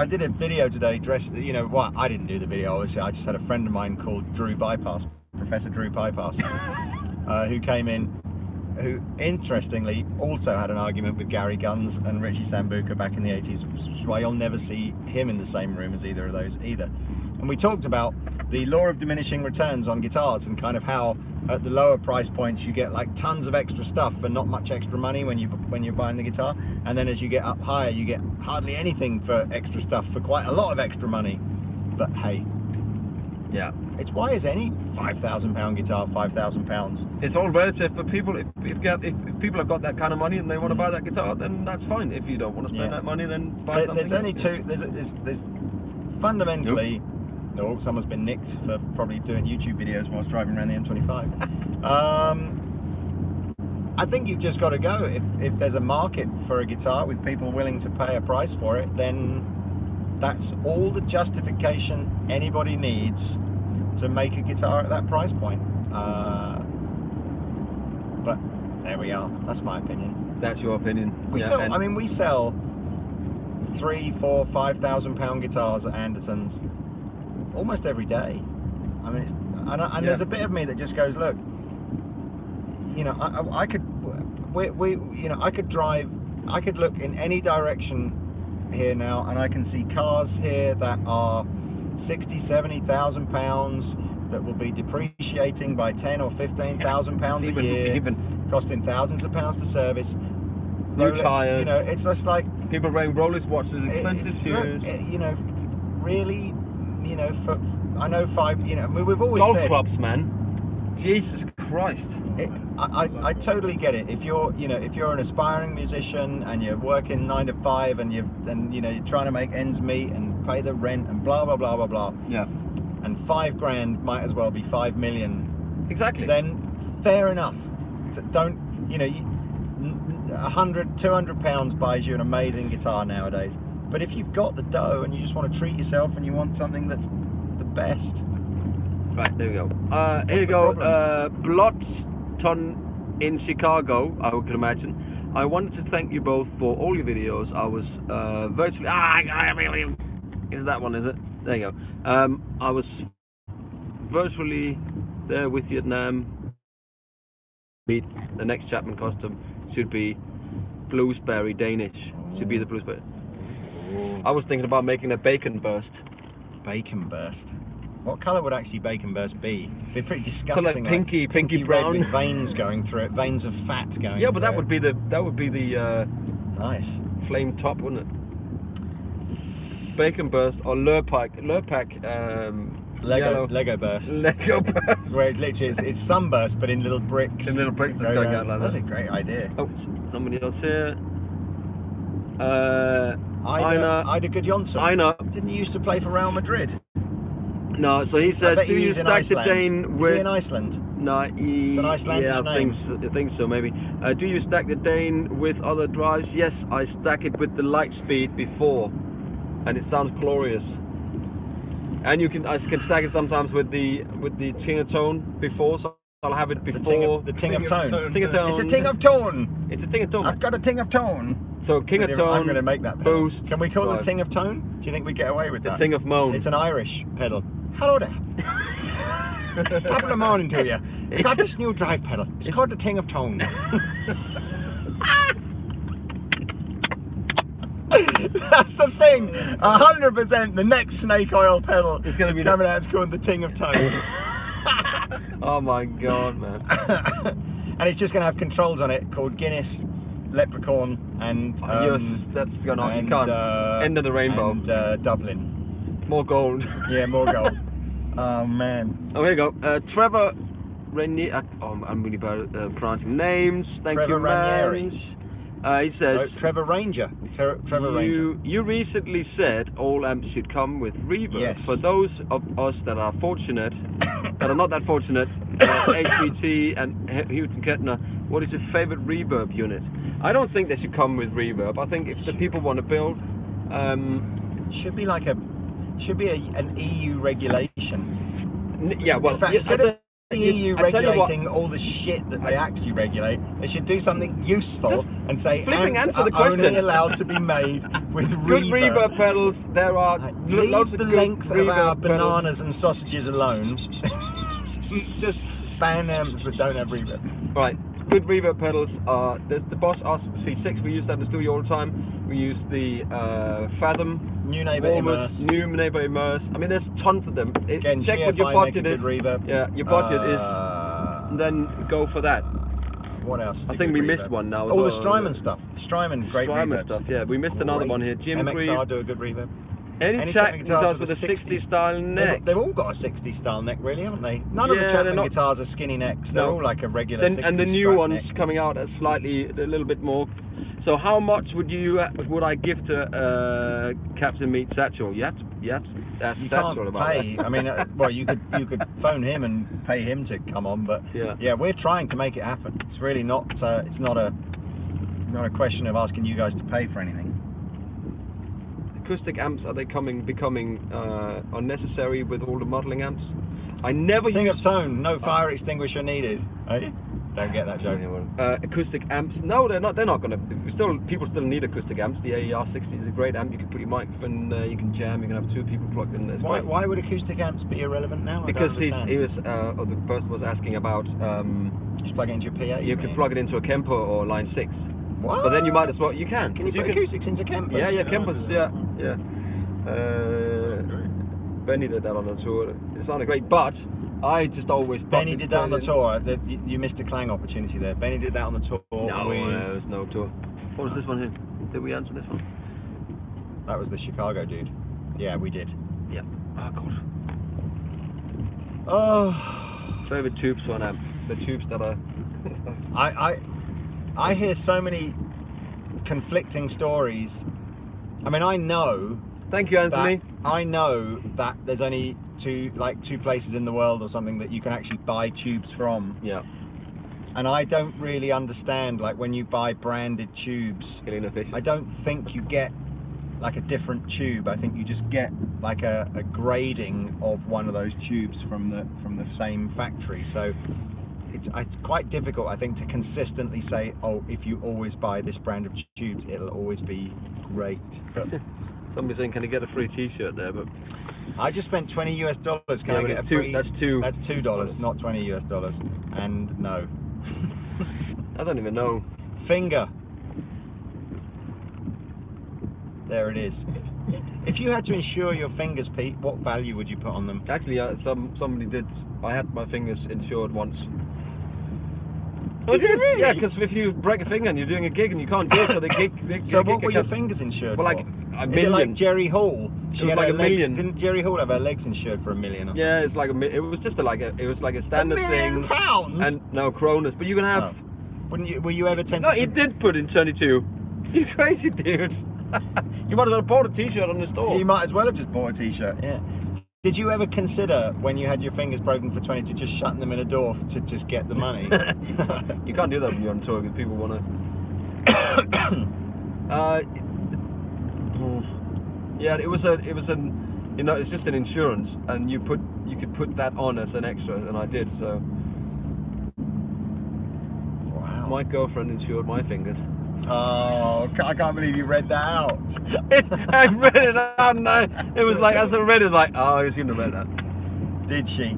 did a video today dressed. You know, well, I didn't do the video. Obviously, I just had a friend of mine called Drew Bypass, Professor Drew Bypass, who came in, who interestingly also had an argument with Gary Guns and Richie Sambuca back in the 80s, which is why you'll never see him in the same room as either of those either. And we talked about the law of diminishing returns on guitars and kind of how at the lower price points you get like tons of extra stuff for not much extra money when you're buying the guitar, and then as you get up higher you get hardly anything for extra stuff for quite a lot of extra money. But hey, yeah, it's why is any £5,000 guitar £5,000? It's all relative. But people, if people have got that kind of money and they want to buy that guitar, then that's fine. If you don't want to spend that money, then buy something. There's only two. There's fundamentally. Oh, someone's been nicked for probably doing YouTube videos whilst driving around the M25. I think you've just got to go. If there's a market for a guitar with people willing to pay a price for it, then that's all the justification anybody needs to make a guitar at that price point. But there we are. That's my opinion. That's your opinion. We sell £3,000, £4,000, £5,000 guitars at Andertons almost every day. I mean, there's a bit of me that just goes, look, you know, I could look in any direction here now, and I can see cars here that are £60,000-70,000 that will be depreciating by £10,000 or £15,000 a year, costing thousands of pounds to service. New tires. You know, it's just like people wearing Rolex watches, expensive shoes. You know, really, you know, I know we've always golf said, clubs, man. Jesus Christ. I totally get it. If you're an aspiring musician and you're working 9 to 5 and you're trying to make ends meet and pay the rent and blah blah blah blah blah. Yeah. And £5,000 might as well be 5 million. Exactly. Then fair enough. Don't, you know, £100, £200 buys you an amazing guitar nowadays. But if you've got the dough and you just want to treat yourself and you want something that's the best. Right, there we go. Here you go. Blotton in Chicago, I can imagine. I wanted to thank you both for all your videos. I was virtually... is that one, is it? There you go. I was virtually there with Vietnam. The next Chapman custom should be Bluesberry Danish. Should be the Bluesberry. I was thinking about making a bacon burst. Bacon burst? What colour would actually bacon burst be? It'd be pretty disgusting. So like pinky brown, with veins going through it, veins of fat going. Yeah, but that would it. be the nice flame top, wouldn't it? Bacon burst or Lurpak, Lego burst. Lego burst. Where it literally it's sunburst, but in little bricks. In little bricks that go out like that. That's a great idea. Oh, somebody else here. Ida Gudjonsson. Einar. Didn't you used to play for Real Madrid? No, so he said, do you stack the Dane with... Is he in Iceland? No, I think so, maybe. Do you stack the Dane with other drives? Yes, I stack it with the light speed before, and it sounds glorious. And I can stack it sometimes with the Tingatone before, so I'll have it before... The Ting of Tone. Tingatone. It's a Ting of Tone! It's a Ting of Tone. I've got a Ting of Tone! So King of Tone, I'm going to make that pedal. Boost. Can we call it the Ting of Tone? Do you think we get away with that? The Ting of Moan. It's an Irish pedal. Hello there. Top of the morning to you. It's got this new drive pedal. It's called the Ting of Tone. That's the thing. 100%. The next snake oil pedal is going to be coming out. It's called the Ting of Tone. Oh my God, man. And it's just going to have controls on it called Guinness, Leprechaun, and that's going on. You can't. End of the rainbow. And Dublin. More gold. Yeah, more gold. Oh man. Oh, here you go. Trevor Ranier. I'm really bad at pronouncing names. Thank you, man. He says. Trevor Ranger. Trevor Ranger. You recently said all amps should come with reverb. Yes. For those of us that are fortunate, that are not that fortunate, HBT and Houghton Kettner, what is your favorite reverb unit? I don't think they should come with reverb. I think if the people want to build, should be like an EU regulation. Yeah, well, instead of the EU regulating all the shit that they actually regulate, they should do something useful and say amps are only allowed to be made with good reverb pedals. There are loads of the length of our bananas and sausages alone. Just ban amps that don't have reverb. Right. Good reverb pedals are there's the Boss RC6. We use that in the studio all the time. We use the Fathom, New Neighbour Immerse. I mean, there's tons of them. Again, check what your budget is. Reverb. Yeah, your budget is. And then go for that. What else? I think we missed one now. The Strymon stuff. Strymon, great reverb stuff. Yeah, we missed another one here. Jim MXR do a good reverb. Any Chapman guitars with a 60 style neck? They've all got a 60 style neck, really, haven't they? None of the Chapman guitars are skinny necks. They're all like a regular 60 and the new ones neck. coming out are a little bit more. So how much would I give to Captain Meat Satchel? You have to ask Satchel about pay. that. I mean, well, you could phone him and pay him to come on, but yeah, we're trying to make it happen. It's really not. It's not a question of asking you guys to pay for anything. Acoustic amps, are they becoming unnecessary with all the modeling amps? I never Sing use of tone, no fire extinguisher needed. Eh? Don't get that joke. acoustic amps. No, they're not going to. People still need acoustic amps. The AER60 is a great amp. You can put your microphone, you can jam, you can have two people plugged in. Why would acoustic amps be irrelevant now? Because the person was asking about. Just plug it into your PA. You can plug it into a Kemper or Line 6. What? But then you might as well. You can. Can you put acoustics into Kempers? Yeah, Kempers. Yeah. Benny did that on the tour. It sounded great, but I just always. Benny did that on the tour. You missed a Clang opportunity there. Benny did that on the tour. No, there was no tour. What was this one here? Did we answer this one? That was the Chicago dude. Yeah, we did. Yeah. Oh God. Oh. Favorite tubes on amp. The tubes that are. I hear so many conflicting stories. I mean, I know. Thank you, Anthony. I know that there's only two places in the world or something that you can actually buy tubes from. Yeah. And I don't really understand, like, when you buy branded tubes, I don't think you get like a different tube. I think you just get like a grading of one of those tubes from the same factory. So it's quite difficult, I think, to consistently say, oh, if you always buy this brand of tubes, it'll always be great. Somebody's saying, can I get a free T-shirt there? But I just spent $20 US. Can I get a free? That's $2. That's $2, not $20 US. And no. I don't even know. Finger. There it is. If you had to insure your fingers, Pete, what value would you put on them? Actually, somebody did. I had my fingers insured once. Oh, did you really? Yeah, because if you break a finger and you're doing a gig and you can't do it, so the gig. So what were your fingers insured for? Like a million. Is it like Jerry Hall? It was like a million. Didn't Jerry Hall have her legs insured for $1 million? Yeah, it's like it was just a standard £1 thing. million pounds? And no, kronas, but you can have. Were you ever tempted? No, he did put in 22. You crazy dude. You might as well have bought a T-shirt on the store. You might as well have just bought a T-shirt. Yeah. Did you ever consider, when you had your fingers broken for 20, to just shutting them in a door to just get the money? You can't do that when you're on tour because people want to. Yeah, it's just an insurance, and you could put that on as an extra, and I did so. Wow. My girlfriend insured my fingers. Oh, I can't believe you read that out. I read it out, and it was like, as I read it, like, oh, you shouldn't have read that. Did she?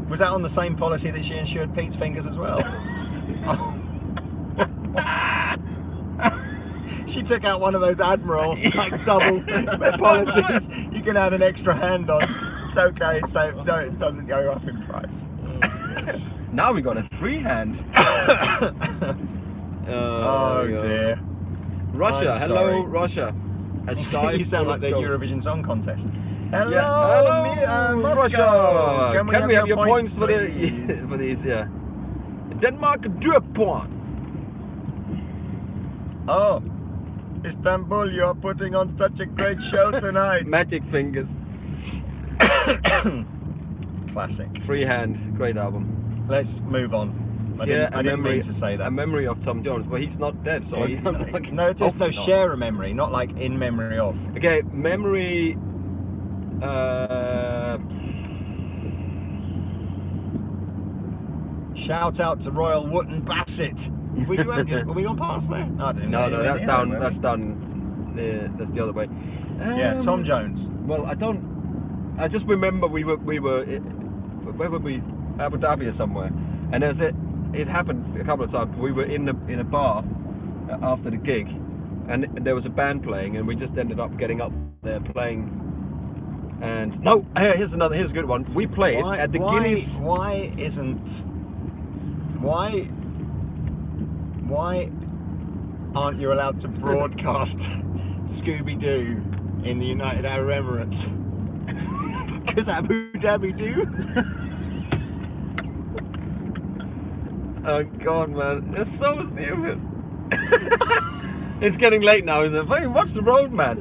Was that on the same policy that she insured Pete's fingers as well? She took out one of those Admiral, like, double policies. You can add an extra hand on. It's okay, so no, it doesn't go up in price. Now we got a free hand. Oh dear. Russia, hello Russia. You sound like the Eurovision Song Contest. Hello, yeah. Hello Russia. Can we have your points for these? Yeah. Denmark, 2 points. Oh, Istanbul, you're putting on such a great show tonight. Magic Fingers. Classic. Freehand, great album. Let's move on. I didn't mean to say that. A memory of Tom Jones, but he's not dead, so no, it's just share a memory, not like in memory of. Okay, memory. Shout out to Royal Wootton Bassett. Were we on past there? No, that's down. That's down. That's the other way. Yeah, Tom Jones. Well, I just remember we were. Where were we? Abu Dhabi or somewhere, and it happened a couple of times. We were in a bar after the gig, and there was a band playing, and we just ended up getting up there playing. And here's a good one. We played at the Guinness. Why aren't you allowed to broadcast Scooby-Doo in the United Arab Emirates? Because Abu Dhabi do. Oh God, man, it's so stupid. It's getting late now, isn't it? Hey, watch the road, man.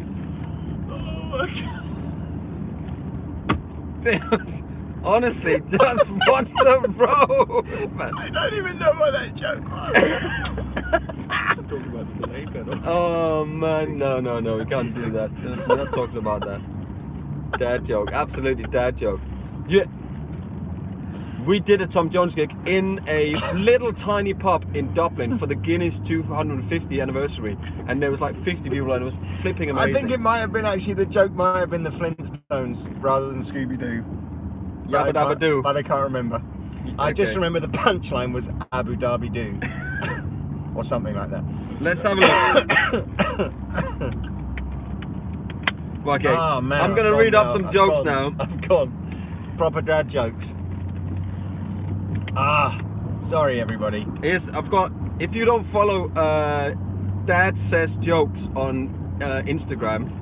Honestly, just watch the road, man. I don't even know what that joke was. Oh man, no, we can't do that. We're not talking about that. Dad joke, absolutely dad joke. Yeah. We did a Tom Jones gig in a little tiny pub in Dublin for the Guinness 250th anniversary, and there was like 50 people, and it was flipping amazing. I think it might have been actually, the joke might have been the Flintstones rather than Scooby-Doo. Yabba dabba doo. But I can't remember. I just remember the punchline was Abu Dhabi Doo. Or something like that. Let's have a look. Okay, oh, man, I'm going to read up some jokes now. I've gone. Proper dad jokes. Sorry everybody. Yes, I've got, if you don't follow Dad Says Jokes on Instagram.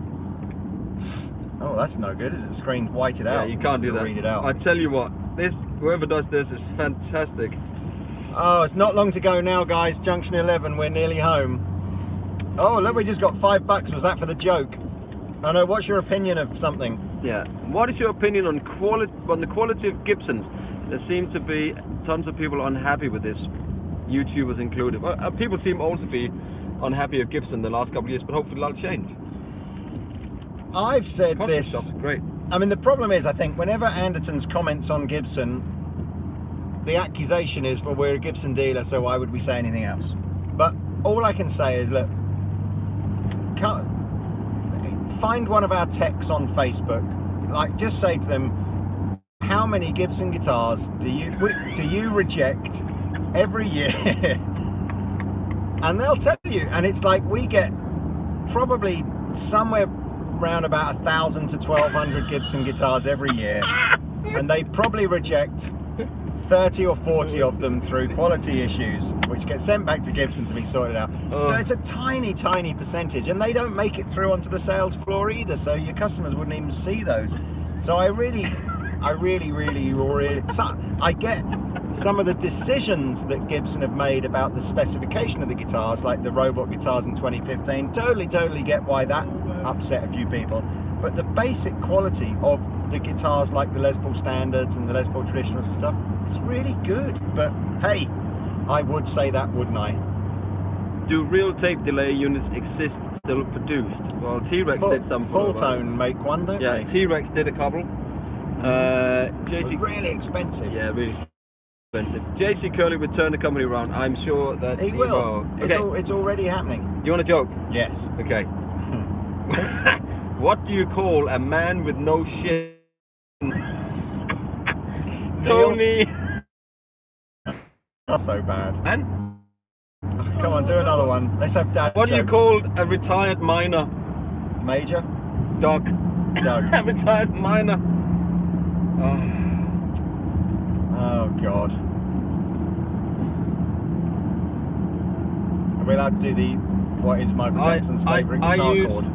Oh, that's no good, is it? The screen's whited out. Yeah, you can't do that. Read it out. I tell you what, whoever does this is fantastic. Oh, it's not long to go now, guys. Junction 11, we're nearly home. Oh, look, we just got $5. Was that for the joke? I know. What's your opinion of something? Yeah. What is your opinion on the quality of Gibsons? There seem to be tons of people unhappy with this, YouTubers included. Well, people seem also to be unhappy with Gibson the last couple of years, but hopefully that'll change. I've said Coffee this. shop's great. I mean, the problem is, I think, whenever Andertons comments on Gibson, the accusation is, well, we're a Gibson dealer, so why would we say anything else? But all I can say is, look, find one of our techs on Facebook. Like, just say to them, how many Gibson guitars do you reject every year? And they'll tell you. And it's like, we get probably somewhere around about 1,000 to 1,200 Gibson guitars every year, and they probably reject 30 or 40 of them through quality issues, which get sent back to Gibson to be sorted out. So it's a tiny, tiny percentage, and they don't make it through onto the sales floor either, so your customers wouldn't even see those. So I get some of the decisions that Gibson have made about the specification of the guitars, like the robot guitars in 2015. Totally get why that upset a few people. But the basic quality of the guitars, like the Les Paul Standards and the Les Paul Traditionals and stuff, it's really good. But hey, I would say that, wouldn't I? Do real tape delay units exist still produced? Well, T-Rex did some for Full Tone make one, don't they? Yeah, T-Rex did a couple. It's really expensive. Yeah, really expensive. JC Curley would turn the company around. I'm sure that he will. Okay. It's already happening. You want a joke? Yes. Okay. What do you call a man with no shit? Tony. Not so bad. And? Come on, do another one. Let's have Dad. What do you call a retired miner? Major? Doug. A retired miner. Oh God. Are we allowed to do the what is Michael Jackson's favourite guitar chord?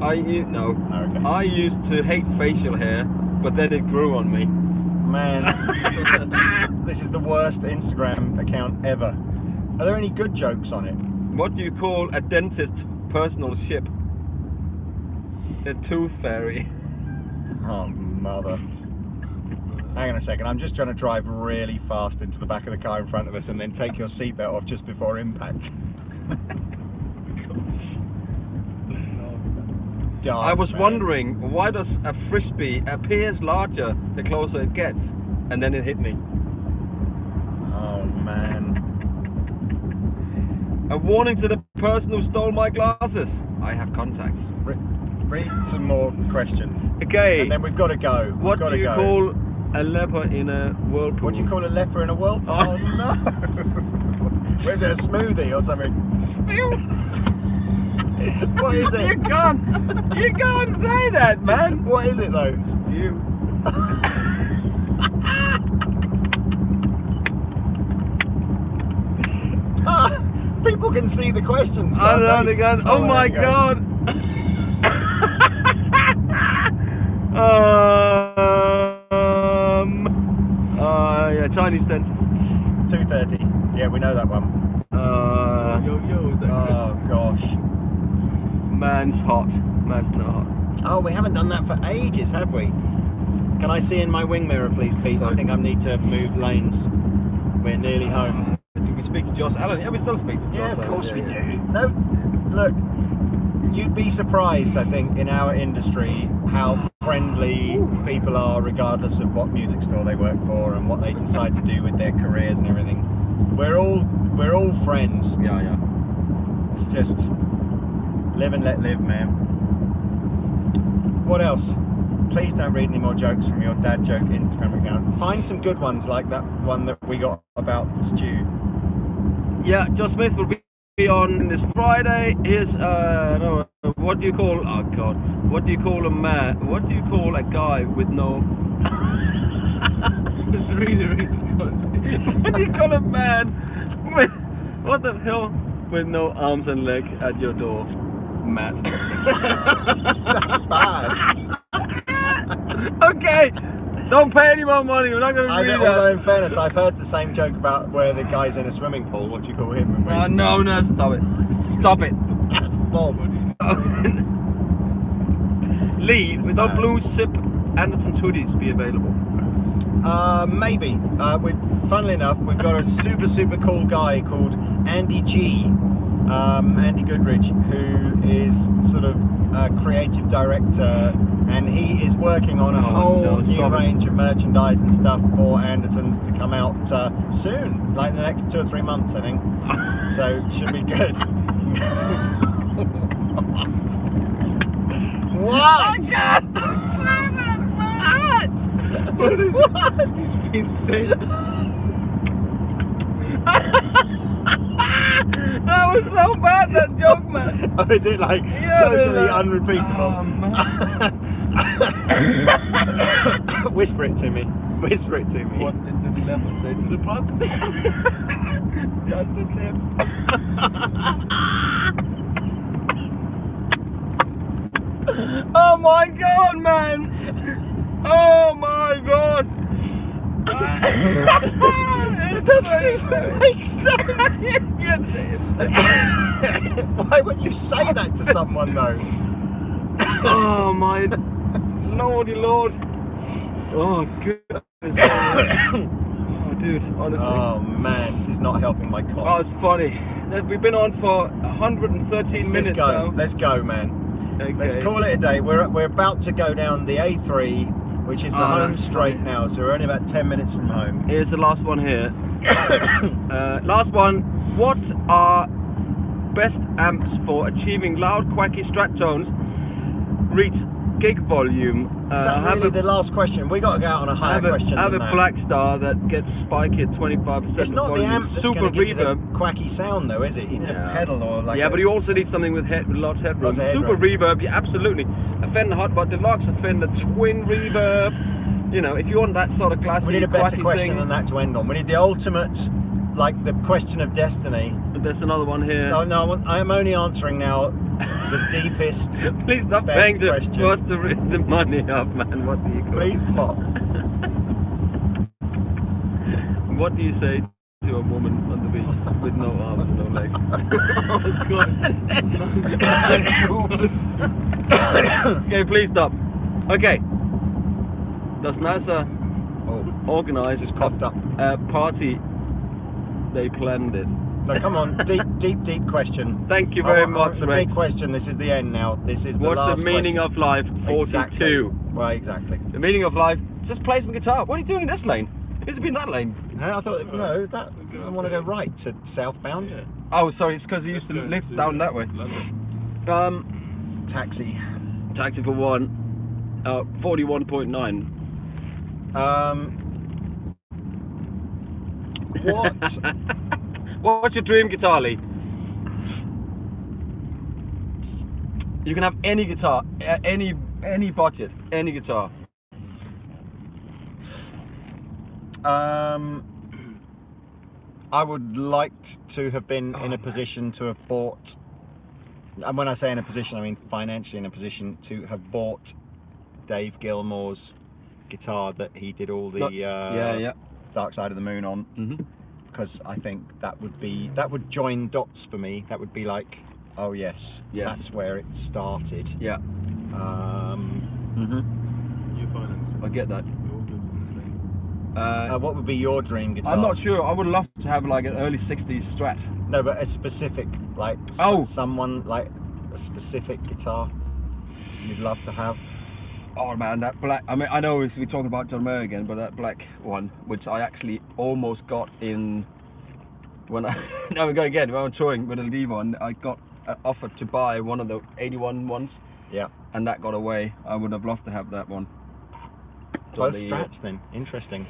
No. Oh, okay. I used to hate facial hair, but then it grew on me. Man, this is the worst Instagram account ever. Are there any good jokes on it? What do you call a dentist's personal ship? A tooth fairy. Oh, mother. Hang on a second, I'm just trying to drive really fast into the back of the car in front of us and then take your seatbelt off just before impact. I was wondering, why does a frisbee appears larger the closer it gets? And then it hit me. Oh, man. A warning to the person who stole my glasses. I have contacts. Read some more questions. Okay. And then we've got to go. What do you call a leper in a whirlpool? What do you call a leper in a whirlpool? Oh, no. Where's it, a smoothie or something? What is it? You can't say that, man. What is it though? You. People can see the questions. I know they can. Oh my God. Yeah, Chinese cents. 230. Yeah, we know that one. Oh gosh. Man's hot. Man's not hot. Oh, we haven't done that for ages, have we? Can I see in my wing mirror, please, Pete? I think I need to move lanes. We're nearly home. Did we speak to Josh Allen? Yeah, we still speak to Josh Allen. Yeah, of course we do. No, look, you'd be surprised, I think, in our industry, how friendly people are, regardless of what music store they work for and what they decide to do with their careers and everything. We're all friends. Yeah. It's just live and let live, man. What else? Please don't read any more jokes from your dad joke Instagram account. Find some good ones like that one that we got about Stu. Yeah, Josh Smith will be on this Friday. Here's no, what do you call? Oh God, what do you call a man? What do you call a guy with no? It's really What do you call a man with what the hell with no arms and legs at your door? Matt. That's bad. Okay, don't pay any more money. We're not going to read that. Although in fairness, I've heard the same joke about where the guy's in a swimming pool. What do you call him? No, stop it. Stop it. Bob. Lee, will those blue zip Andertons hoodies be available? Maybe. Funnily enough, we've got a super cool guy called Andy G. Andy Goodrich, who is sort of a creative director, and he is working on a whole new range of merchandise and stuff for Andertons to come out soon, like in the next 2 or 3 months, I think. So it should be good. What? Oh God! What? That was so bad, that joke, man. Oh, is it like totally unrepeatable? Oh, man. Whisper it to me. Whisper it to me. What did the dilemma say to the prostitute? Just a tip. Oh my God, man! Oh my God! It doesn't even make sense. Why would you say that to someone, though? Oh my lordy lord! Oh God! Oh dude, honestly. Oh man, this is not helping my Oh, cause. it's funny. We've been on for 113 minutes now. Let's go, man. Okay. Let's call it a day. We're about to go down the A3, which is the home straight now, so we're only about 10 minutes from home. Here's the last one here. Last one. What are best amps for achieving loud, quacky Strat tones? Reach gig volume. The last question. We got to go out on a higher question. Have than a that. Black Star that gets spike at 25% It's not the volume. amp that's Super going to give you reverb. the quacky sound, though, is it? You need a pedal or like. Yeah, but you also need something with lots of headroom. Super reverb, yeah, absolutely. A Fender Hotbot Deluxe, a Fender Twin Reverb. You know, if you want that sort of classic, we need a better quacky question thing. than that to end on. We need the ultimate, like the question of destiny. But there's another one here. No, I am only answering now the deepest. Please stop paying to raise the money up, man. What do you call Please stop. What do you say to a woman on the beach with no arms and no legs? Oh God! Okay, please stop. Okay. Does NASA organize just popped up a party? They planned it. No, come on, deep question. Thank you very much, mate. Big question. This is the end now. This is the What's last the meaning question. of life? 42. Exactly. Right, exactly. The meaning of life. Just play some guitar. What are you doing in this lane? It's been that lane. I thought no, that I want to go right to southbound. Yeah. Oh, sorry. It's because you used to live down that way. Taxi. Taxi for one. 41.9. What? What's your dream guitar, Lee? You can have any guitar, any budget, any guitar. I would like to have been in a position to have bought, and when I say in a position, I mean financially in a position to have bought Dave Gilmour's guitar that he did all the Dark Side of the Moon on, because I think that would join dots for me. That would be like, oh yes, that's where it started. Yeah. I get that. What would be your dream guitar? I'm not sure. I would love to have like an early 60s Strat. No, but a specific, like someone like a specific guitar you'd love to have. Oh man, that black. I mean, I know we're talking about John Mayer again, but that black one, which I actually almost got in when I. Now we go again. When I was touring with a Levon, I got offered to buy one of the 81 ones. Yeah. And that got away. I would have loved to have that one. Both Strats then. Interesting.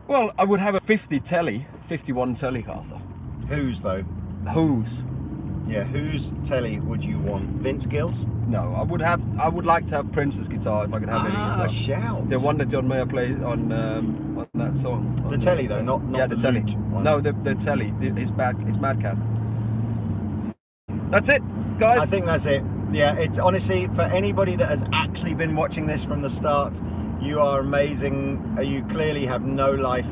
Well, I would have a 51 Telecaster. Whose though? Whose? Yeah, whose telly would you want? Vince Gill's? No, I would like to have Prince's guitar if I could have any guitar. Shout. The one that John Mayer plays on that song. The telly though, not the telly. One. No, the telly. It's Madcap. That's it, guys. I think that's it. Yeah, it's honestly, for anybody that has actually been watching this from the start, you are amazing. You clearly have no life,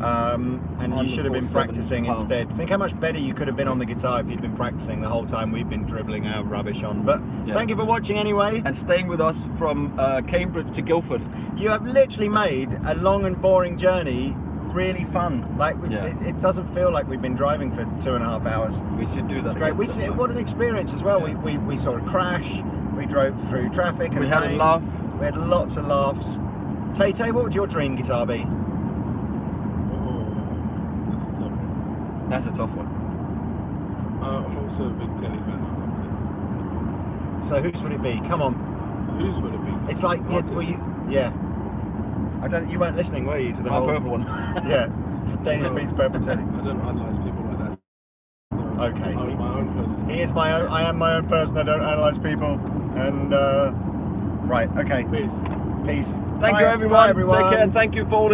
and you should have been practicing instead. Think how much better you could have been on the guitar if you'd been practicing the whole time we've been dribbling our rubbish on. But thank you for watching anyway. And staying with us from Cambridge to Guildford. You have literally made a long and boring journey really fun. Like it doesn't feel like we've been driving for 2.5 hours. We should do that. Great. What an experience as well. We saw a crash. We drove through traffic. And we had a laugh. We had lots of laughs. Tay, what would your dream guitar be? That's a tough one. I'm also a big Telly fan. So whose would it be? Come on. Whose would it be? It's like you weren't listening, were you, to the whole purple one? Yeah. Danish Beats Purple Telly. I don't analyse people like that. Okay. I'm my own person. He is my own. I am my own person. I don't analyse people. And right. Okay. Peace. Peace. Thank you, everyone. Take care, and thank you for all the